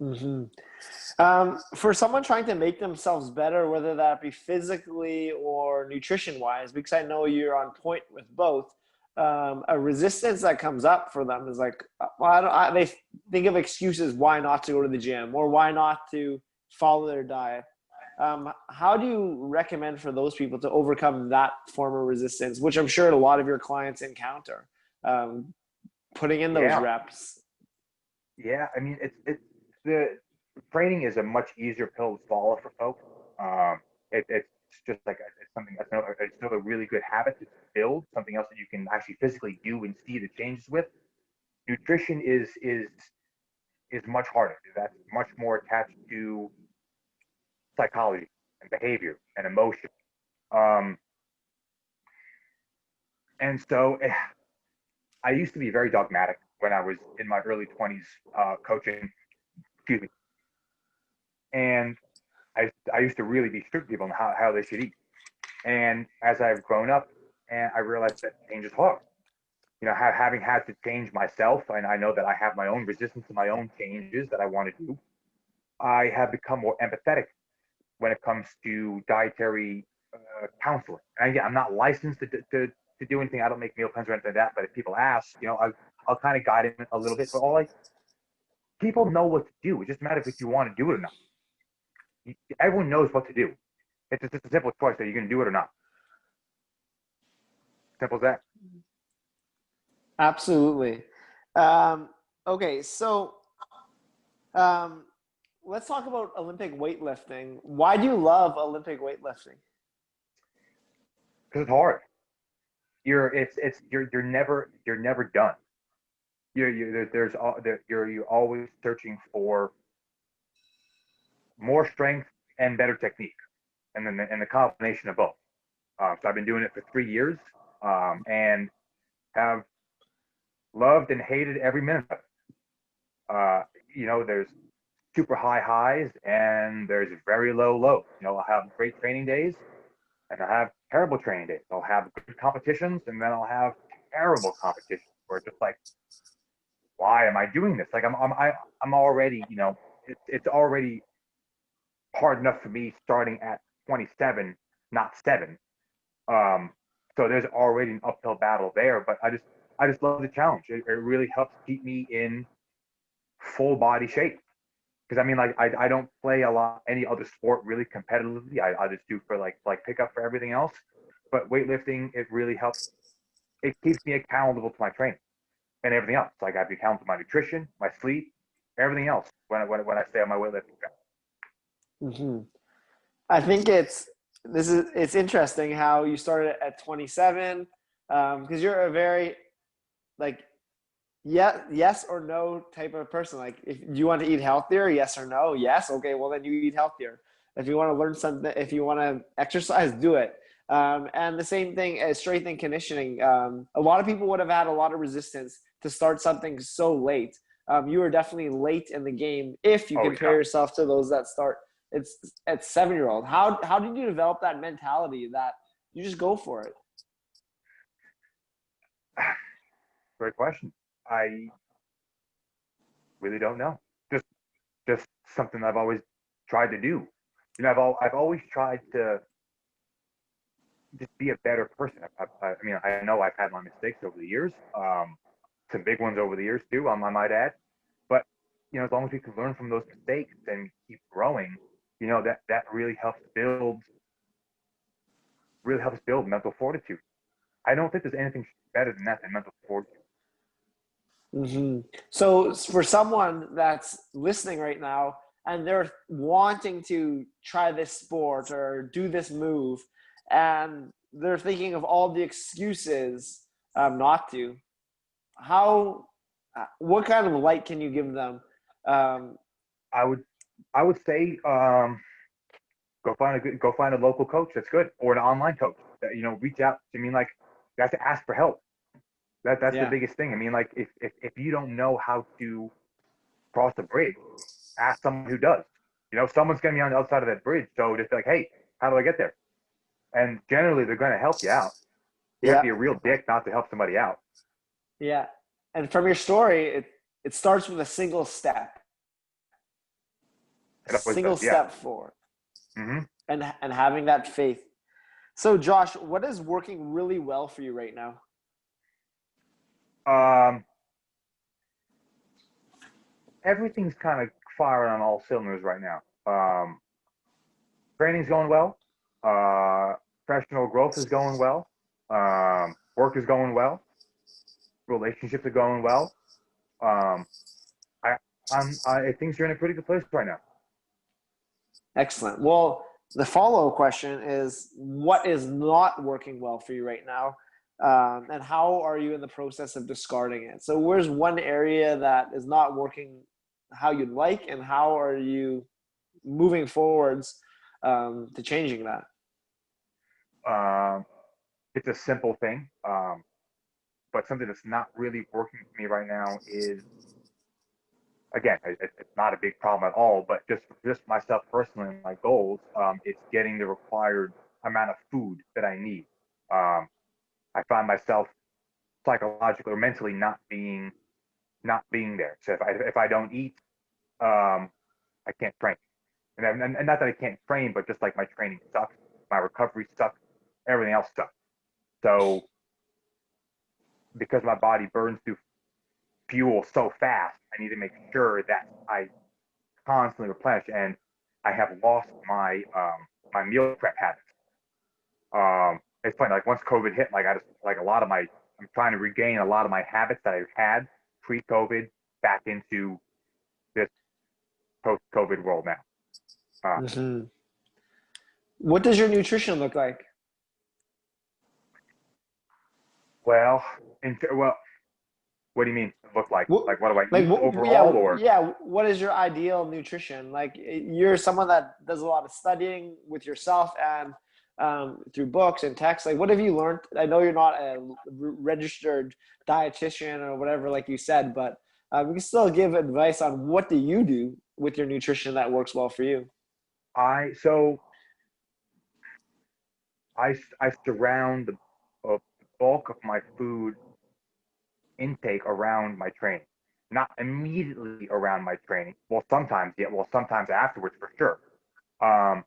Mm-hmm. For someone trying to make themselves better, whether that be physically or nutrition wise, because I know you're on point with both, a resistance that comes up for them is like, well, they think of excuses why not to go to the gym or why not to follow their diet. How do you recommend for those people to overcome that form of resistance, which I'm sure a lot of your clients encounter, putting in those reps? Yeah, I mean, it's the training is a much easier pill to swallow for folks. It's just like it's something it's still a really good habit to build, something else that you can actually physically do and see the changes with. Nutrition is much harder. That's much more attached to psychology and behavior and emotion. And so I used to be very dogmatic when I was in my early 20s, coaching. Excuse me. And I used to really be strict with people on how they should eat. And as I've grown up and I realized that change is hard. Having had to change myself, and I know that I have my own resistance to my own changes that I want to do. I have become more empathetic when it comes to dietary counseling. And again, I'm not licensed to do anything. I don't make meal plans or anything like that. But if people ask, I'll kind of guide them a little bit. But people know what to do. It just matters if you want to do it or not. Everyone knows what to do. It's just a simple choice that you're going to do it or not. Simple as that. Absolutely. Okay, so let's talk about Olympic weightlifting. Why do you love Olympic weightlifting? Because it's hard. You're never done. You're always searching for more strength and better technique, and then the combination of both. So I've been doing it for 3 years, and have loved and hated every minute of it. There's super high highs and there's very low lows. I'll have great training days and I'll have terrible training days. I'll have good competitions and then I'll have terrible competitions where it's just like, why am I doing this? Like I'm already, it's already hard enough for me starting at 27, not 7. So there's already an uphill battle there, but I just love the challenge. It really helps keep me in full body shape. Because I don't play any other sport really competitively. I just do for like pickup for everything else. But weightlifting, it really helps. It keeps me accountable to my training and everything else. Like I have to be accountable to my nutrition, my sleep, everything else when I stay on my weightlifting track. Mm-hmm. I think it's interesting how you started at 27, because you're a very yes or no type of person. Like, if you want to eat healthier, yes or no? Yes. Okay, well then you eat healthier. If you want to learn something, if you want to exercise, do it. And the same thing as strength and conditioning. A lot of people would have had a lot of resistance to start something so late. You were definitely late in the game if you compare yourself to those that start it's at 7-year-old. How did you develop that mentality that you just go for it? Great question. I really don't know. Just something I've always tried to do. I've always tried to just be a better person. I know I've had my mistakes over the years, some big ones over the years too, I might add. But as long as we can learn from those mistakes and keep growing, that really helps build mental fortitude. I don't think there's anything better than that, than mental fortitude. Mm-hmm. So for someone that's listening right now and they're wanting to try this sport or do this move, and they're thinking of all the excuses not to, what kind of light can you give them? I would say go find a local coach that's good, or an online coach that reach out. You have to ask for help. That's the biggest thing. If you don't know how to cross a bridge, ask someone who does. Someone's gonna be on the outside of that bridge, so just be like, hey, how do I get there? And generally they're gonna help you out. You have to be a real dick not to help somebody out. Yeah. And from your story, it starts with a single step. Step forward. Mm-hmm. And having that faith. So Josh, what is working really well for you right now? Everything's kind of firing on all cylinders right now. Training's going well. Professional growth is going well. Work is going well. Relationships are going well. Things are in a pretty good place right now. Excellent. Well, the follow-up question is, what is not working well for you right now? And how are you in the process of discarding it? So where's one area that is not working how you'd like, and how are you moving forwards to changing that? It's a simple thing, but something that's not really working for me right now is, again, it's not a big problem at all, but just myself personally, my goals, it's getting the required amount of food that I need. I find myself psychologically or mentally not being there. So if I don't eat, I can't train. And not that I can't train, but just like my training sucks, my recovery sucks, everything else sucks. So because my body burns through fuel so fast, I need to make sure that I constantly replenish. And I have lost my meal prep habits. It's funny, like once COVID hit, like I just like I'm trying to regain a lot of my habits that I've had pre-COVID back into this post-COVID world now. Mm-hmm. What does your nutrition look like? Well, what do you mean look like? What, Like what do I like, eat overall, or? yeah. What is your ideal nutrition? Like, you're someone that does a lot of studying with yourself and through books and texts. Like, what have you learned? I know you're not a registered dietitian or whatever, like you said, but you can still give advice on what do you do with your nutrition that works well for you. So I surround the bulk of my food intake around my training, not immediately around my training. Well, sometimes, yeah. Well, sometimes afterwards for sure. Um,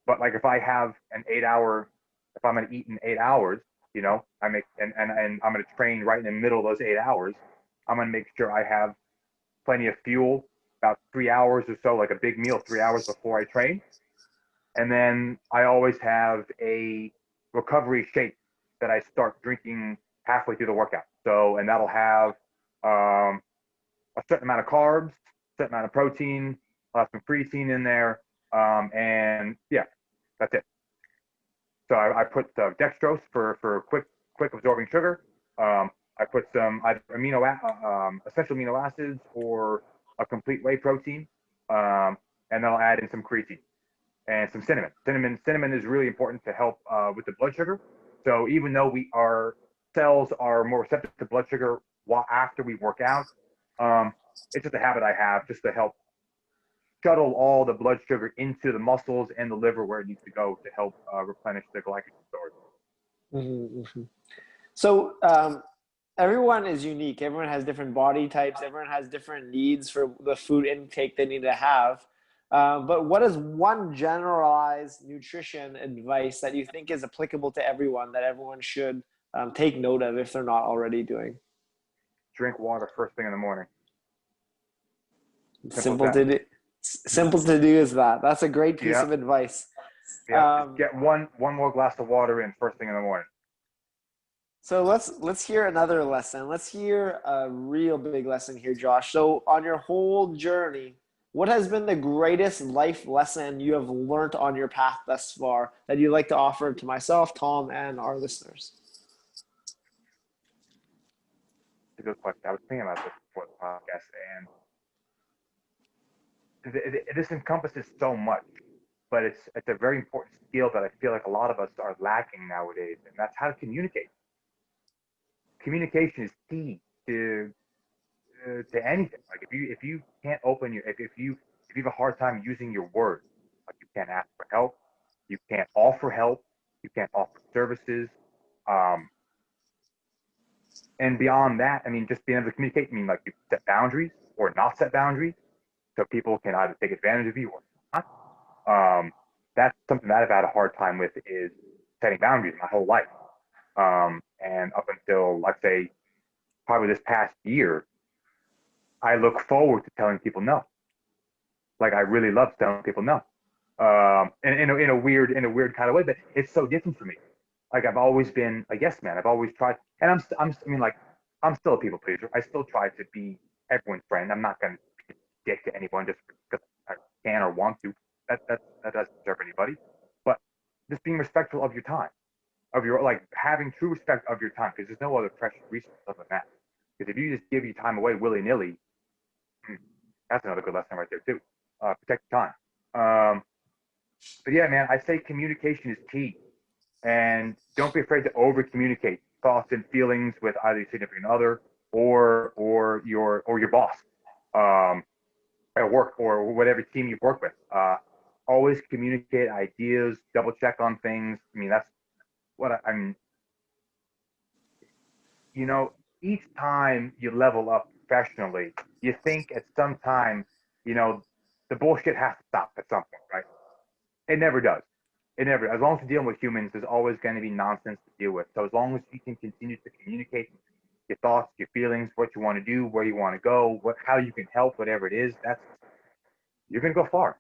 but like if I have if I'm gonna eat in 8 hours, I make and I'm gonna train right in the middle of those 8 hours. I'm gonna make sure I have plenty of fuel, about 3 hours or so, like a big meal, 3 hours before I train. And then I always have a recovery shake that I start drinking halfway through the workout. So, and that'll have a certain amount of carbs, certain amount of protein, some creatine in there, and yeah, that's it. So I put dextrose for quick absorbing sugar. I put some either essential amino acids or a complete whey protein, and then I'll add in some creatine and some cinnamon. Cinnamon is really important to help with the blood sugar. So even though our cells are more receptive to blood sugar after we work out, it's just a habit I have just to help shuttle all the blood sugar into the muscles and the liver where it needs to go to help replenish the glycogen stores. Mm-hmm, mm-hmm. So everyone is unique. Everyone has different body types. Everyone has different needs for the food intake they need to have. But what is one generalized nutrition advice that you think is applicable to everyone that everyone should take note of if they're not already doing? Drink water first thing in the morning. Simple to do. Simple to do is that. That's a great piece of advice. Yeah. Get one more glass of water in first thing in the morning. So let's hear another lesson. Let's hear a real big lesson here, Josh. So on your whole journey, what has been the greatest life lesson you have learned on your path thus far that you'd like to offer to myself, Tom, and our listeners? It's a good question. I was thinking about this before the podcast, and this encompasses so much, but it's a very important skill that I feel like a lot of us are lacking nowadays, and that's how to communicate. Communication is key to anything. Like if you can't open if you have a hard time using your words, like you can't ask for help, you can't offer help, you can't offer services, and beyond that, I mean, just being able to communicate. I mean, like you set boundaries or not set boundaries, so people can either take advantage of you or not. That's something that I've had a hard time with is setting boundaries my whole life. And up until, let's say, probably this past year, I look forward to telling people no. Like I really love telling people no. And in a weird kind of way, but it's so different for me. Like I've always been a yes man. I've always tried, and I mean, like I'm still a people pleaser. I still try to be everyone's friend. I'm not going to be a dick to anyone just because I can or want to. That doesn't serve anybody. But just being respectful of your time, of your like having true respect of your time, because there's no other precious resource other than that. Because if you just give your time away willy nilly, that's another good lesson right there too. Protect your time. But yeah, man, I say communication is key, and don't be afraid to over communicate thoughts and feelings with either your significant other or your boss, at work or whatever team you work with. Always communicate ideas, double check on things. I mean, that's what I mean. you know, each time you level up professionally, you think at some time, you know, the bullshit has to stop at some point, right? It never does. It never. As long as you're dealing with humans, there's always going to be nonsense to deal with. So as long as you can continue to communicate your thoughts, your feelings, what you want to do, where you want to go, how you can help, whatever it is, you're going to go far.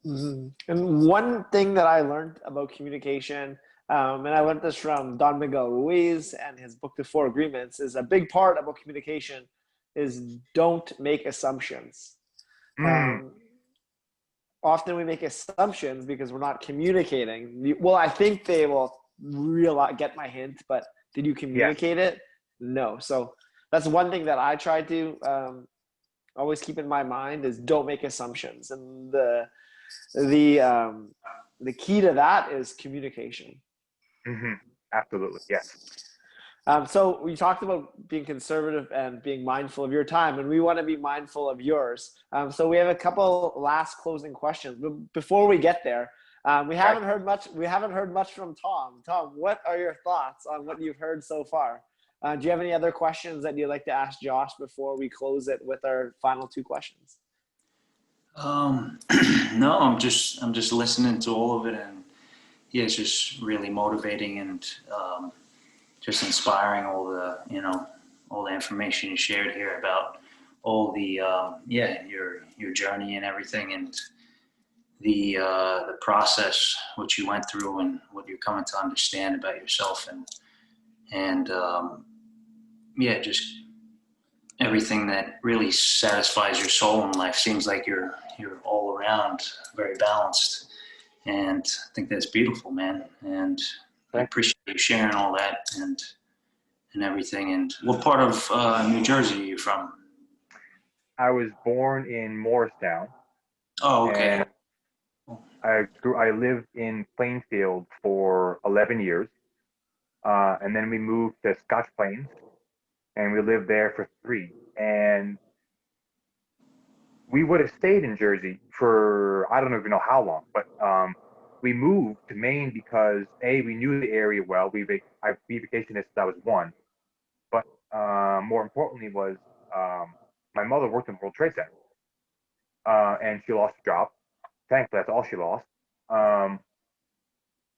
Mm-hmm. And one thing that I learned about communication, and I learned this from Don Miguel Ruiz and his book, The Four Agreements, is a big part about communication is don't make assumptions. Mm, Often we make assumptions because we're not communicating. Well, I think they will get my hint, but did you yeah. communicate it? No. So that's one thing that I try to always keep in my mind is don't make assumptions. And the key to that is communication. Mm-hmm. Absolutely. Yes. So we talked about being conservative and being mindful of your time, and we want to be mindful of yours. So we have a couple last closing questions. But before we get there, we haven't heard much. We haven't heard much from Tom. Tom, what are your thoughts on what you've heard so far? Do you have any other questions that you'd like to ask Josh before we close it with our final two questions? No, I'm just listening to all of it, and yeah, it's just really motivating and just inspiring. All the information you shared here about all the your journey and everything, and the process which you went through and what you're coming to understand about yourself, and just everything that really satisfies your soul in life. Seems like you're all around very balanced, and I think that's beautiful, man. And I appreciate you sharing all that and everything. And what part of New Jersey are you from? I was born in Morristown. Oh, okay. And I lived in Plainfield for 11 years. And then we moved to Scotch Plains, and we lived there for 3. And we would have stayed in Jersey for I don't even know how long, but we moved to Maine because we knew the area well. We vacationed since I was 1, but more importantly was my mother worked in World Trade Center, and she lost her job. Thankfully, that's all she lost.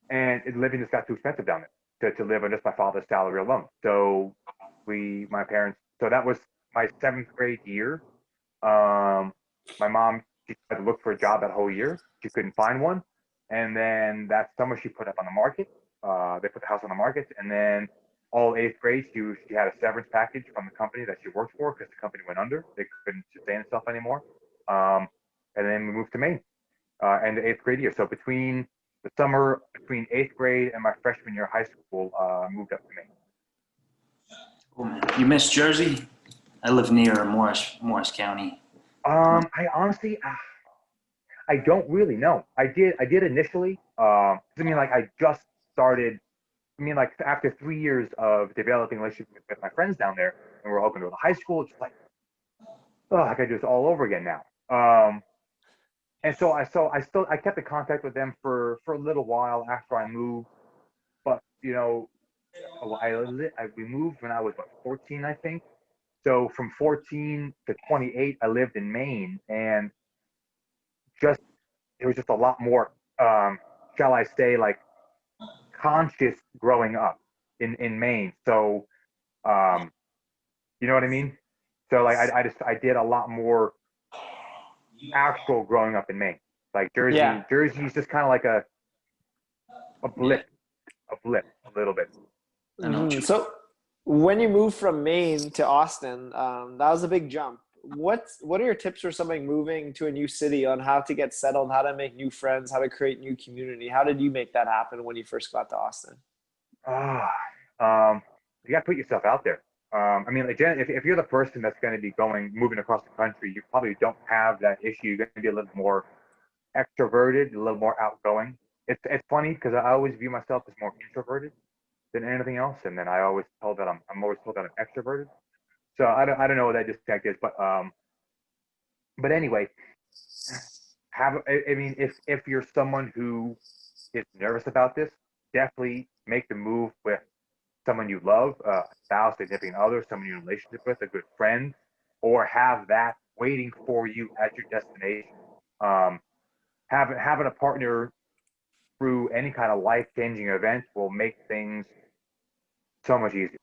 And living just got too expensive down there to live on just my father's salary alone. So my parents, so that was my 7th grade year. My mom, she tried to look for a job that whole year. She couldn't find one. And then that summer she put up on the market. They put the house on the market. And then all 8th grade, she had a severance package from the company that she worked for because the company went under. They couldn't sustain itself anymore. And then we moved to Maine in the 8th grade year. So between the summer between 8th grade and my freshman year of high school, I moved up to Maine. Cool, man. You miss Jersey? I live near Morris County. I honestly, I don't really know. I did initially. I mean, like I just started. I mean, like after 3 years of developing relationships with my friends down there, and we're hoping to go to high school. It's like, oh, I gotta do this all over again now. And so I kept in contact with them for a little while after I moved. But you know, we moved when I was 14, I think. So from 14 to 28, I lived in Maine, and there was just a lot more, shall I say, like conscious growing up in Maine. So, you know what I mean? So like I did a lot more actual growing up in Maine. Like Jersey's just kind of like a blip, a little bit. I know. So when you moved from Maine to Austin, that was a big jump. What are your tips for somebody moving to a new city on how to get settled, how to make new friends, how to create new community? How did you make that happen when you first got to Austin? You got to put yourself out there. I mean, like, if you're the person that's going to be moving across the country, you probably don't have that issue. You're going to be a little more extroverted, a little more outgoing. It's funny because I always view myself as more introverted than anything else, and then I'm always told that I'm extroverted. So I don't know what that disconnect is, but anyway, I mean, if you're someone who is nervous about this, definitely make the move with someone you love, a spouse, a significant other, someone you're in a relationship with, a good friend, or have that waiting for you at your destination. Having a partner through any kind of life-changing event will make things so much easier.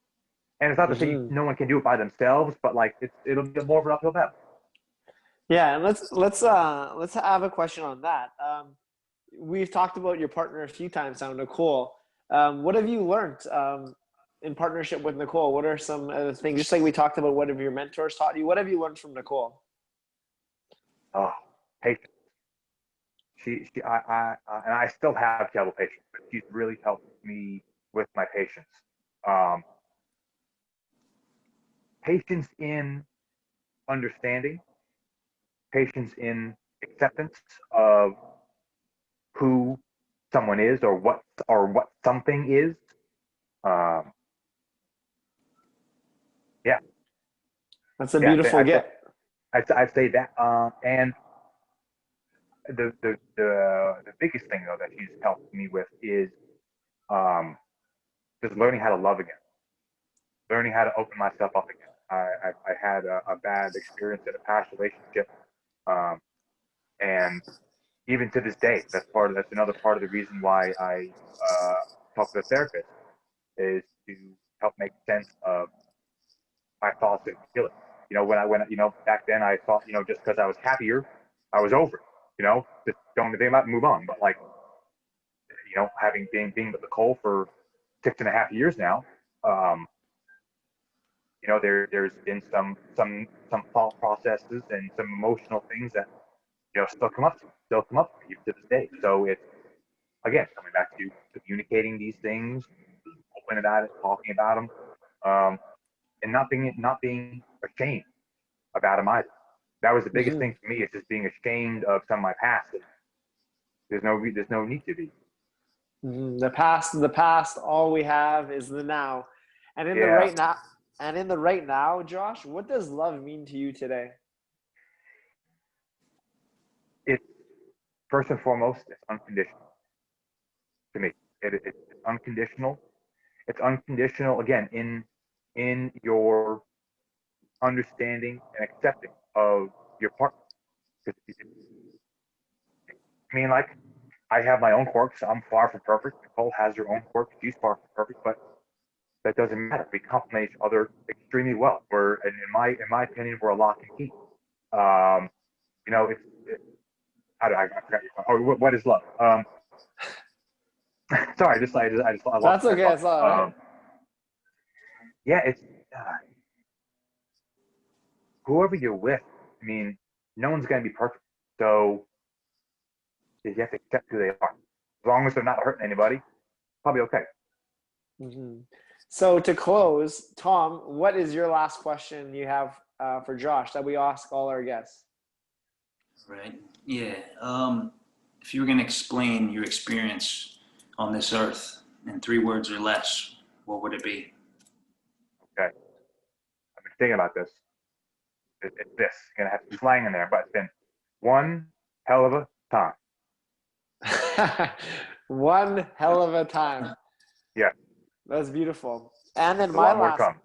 And it's not to say no one can do it by themselves, but like it'll be more of an uphill battle. Yeah, and let's have a question on that. We've talked about your partner a few times now, Nicole. What have you learned in partnership with Nicole? What are some of the things, just like we talked about, what have your mentors taught you? What have you learned from Nicole? Oh, patience. And I still have terrible patience, but she's really helped me with my patience. Patience in understanding, patience in acceptance of who someone is or what something is. Yeah, that's a beautiful gift. I'd say that, and the biggest thing though that she's helped me with is just learning how to love again, learning how to open myself up again. I had a bad experience in a past relationship, and even to this day, that's another part of the reason why I talk to a therapist, is to help make sense of my thoughts and feelings. Back then I thought, just because I was happier, I was over it. Just don't think about it and move on. But like, having been with Nicole for 6.5 years now, there's been some thought processes and some emotional things that still come up to me to this day. So it's, again, coming back to communicating these things, open about it, talking about them, and not being ashamed about them either. That was the biggest thing for me, is just being ashamed of some of my past. There's no need to be. The past, all we have is the now. And in the right now, Josh, what does love mean to you today? It's, first and foremost, it's unconditional to me. It's unconditional. It's unconditional, again, in your understanding and accepting of your partner. I mean, like, I have my own quirks. I'm far from perfect. Nicole has her own quirks. She's far from perfect, but that doesn't matter. We complement each other extremely well. In my opinion, we're a lock and key. I forgot. What is love? Sorry, I lost. That's okay. It's all right. Yeah, it's whoever you're with. I mean, no one's going to be perfect, so you have to accept who they are. As long as they're not hurting anybody, probably okay. So to close, Tom, what is your last question you have for Josh that we ask all our guests? Right. Yeah. If you were going to explain your experience on this earth in 3 words or less, what would it be? Okay. I've been thinking about this. It's this. You're going to have some slang in there, but it's been one hell of a time. One hell of a time. Yeah. That's beautiful. And then a lot more to come.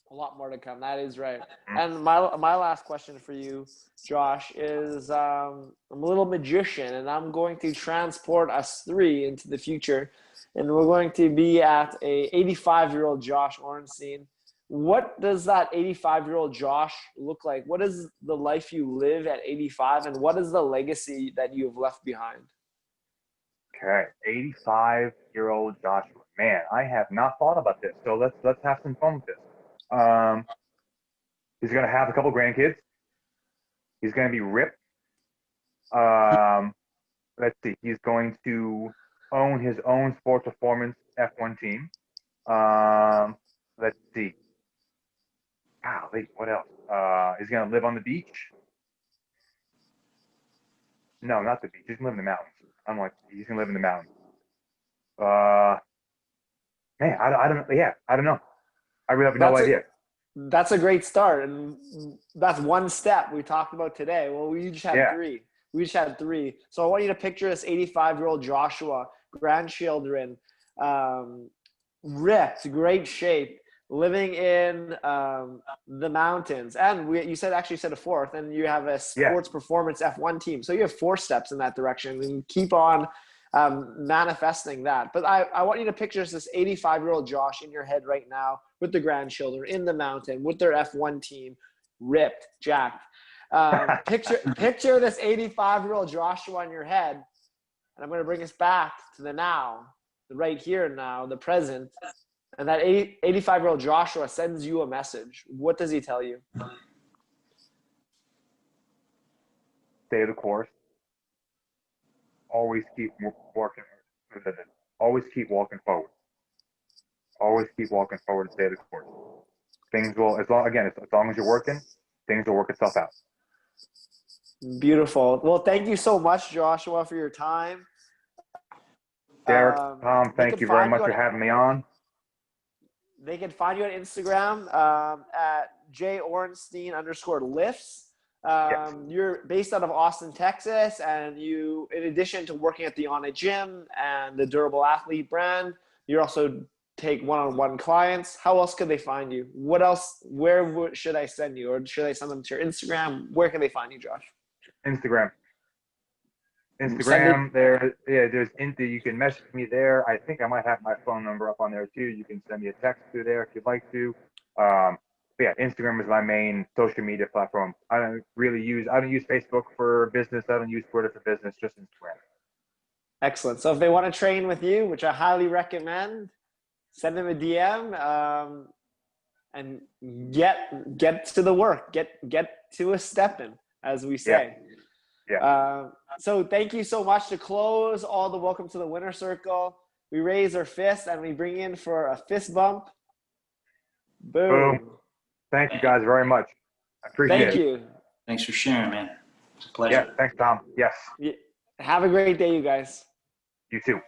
A lot more to come. That is right. And my last question for you, Josh, is I'm a little magician, and I'm going to transport us 3 into the future, and we're going to be at a 85-year-old Josh Orenstein. What does that 85-year-old Josh look like? What is the life you live at 85, and what is the legacy that you have left behind? Okay, 85-year-old Joshua. Man, I have not thought about this. So let's have some fun with this. He's going to have a couple grandkids. He's going to be ripped. Let's see. He's going to own his own sports performance F1 team. Let's see. Golly, what else? He's going to live on the beach. No, not the beach. He's going to live in the mountains. I'm like, he's going to live in the mountains. Man, I don't know. Yeah, I don't know. I really have no idea. That's a great start. And that's one step we talked about today. Well, we just had 3. We just had 3. So I want you to picture this 85-year-old Joshua, grandchildren, ripped, great shape, living in the mountains. And you said a fourth, and you have a sports performance F1 team. So you have 4 steps in that direction, and keep on manifesting that. But I want you to picture this 85-year-old Josh in your head right now with the grandchildren in the mountain with their F1 team, ripped, jacked. Picture this 85-year-old Joshua in your head, and I'm going to bring us back to the now, the right here now, the present. And that 85-year-old Joshua sends you a message. What does he tell you? Stay the course. Always keep working. Always keep walking forward. Always keep walking forward and stay the course. Things will, as long as you're working, things will work itself out. Beautiful. Well, thank you so much, Joshua, for your time. Derek, Tom, thank you very much for having me on. They can find you on Instagram at jorenstein_lifts. You're based out of Austin, Texas, and you, in addition to working at the Onnit Gym and the Durable Athlete brand, you also take one-on-one clients. How else could they find you? What else? Where should I send you, or should I send them to your Instagram? Where can they find you, Josh? Instagram. You can message me there. I think I might have my phone number up on there too. You can send me a text through there if you'd like to. Instagram is my main social media platform. I don't use Facebook for business. I don't use Twitter for business, just Instagram. Excellent. So if they want to train with you, which I highly recommend, send them a DM and get to the work, get to a stepping, as we say. So thank you so much. To close all the welcome to the winner circle, we raise our fist and we bring in for a fist bump. Boom. Thank you guys very much. I appreciate it. Thank you. Thanks for sharing, man. It's a pleasure. Yeah, thanks, Tom. Yes. Have a great day, you guys. You too.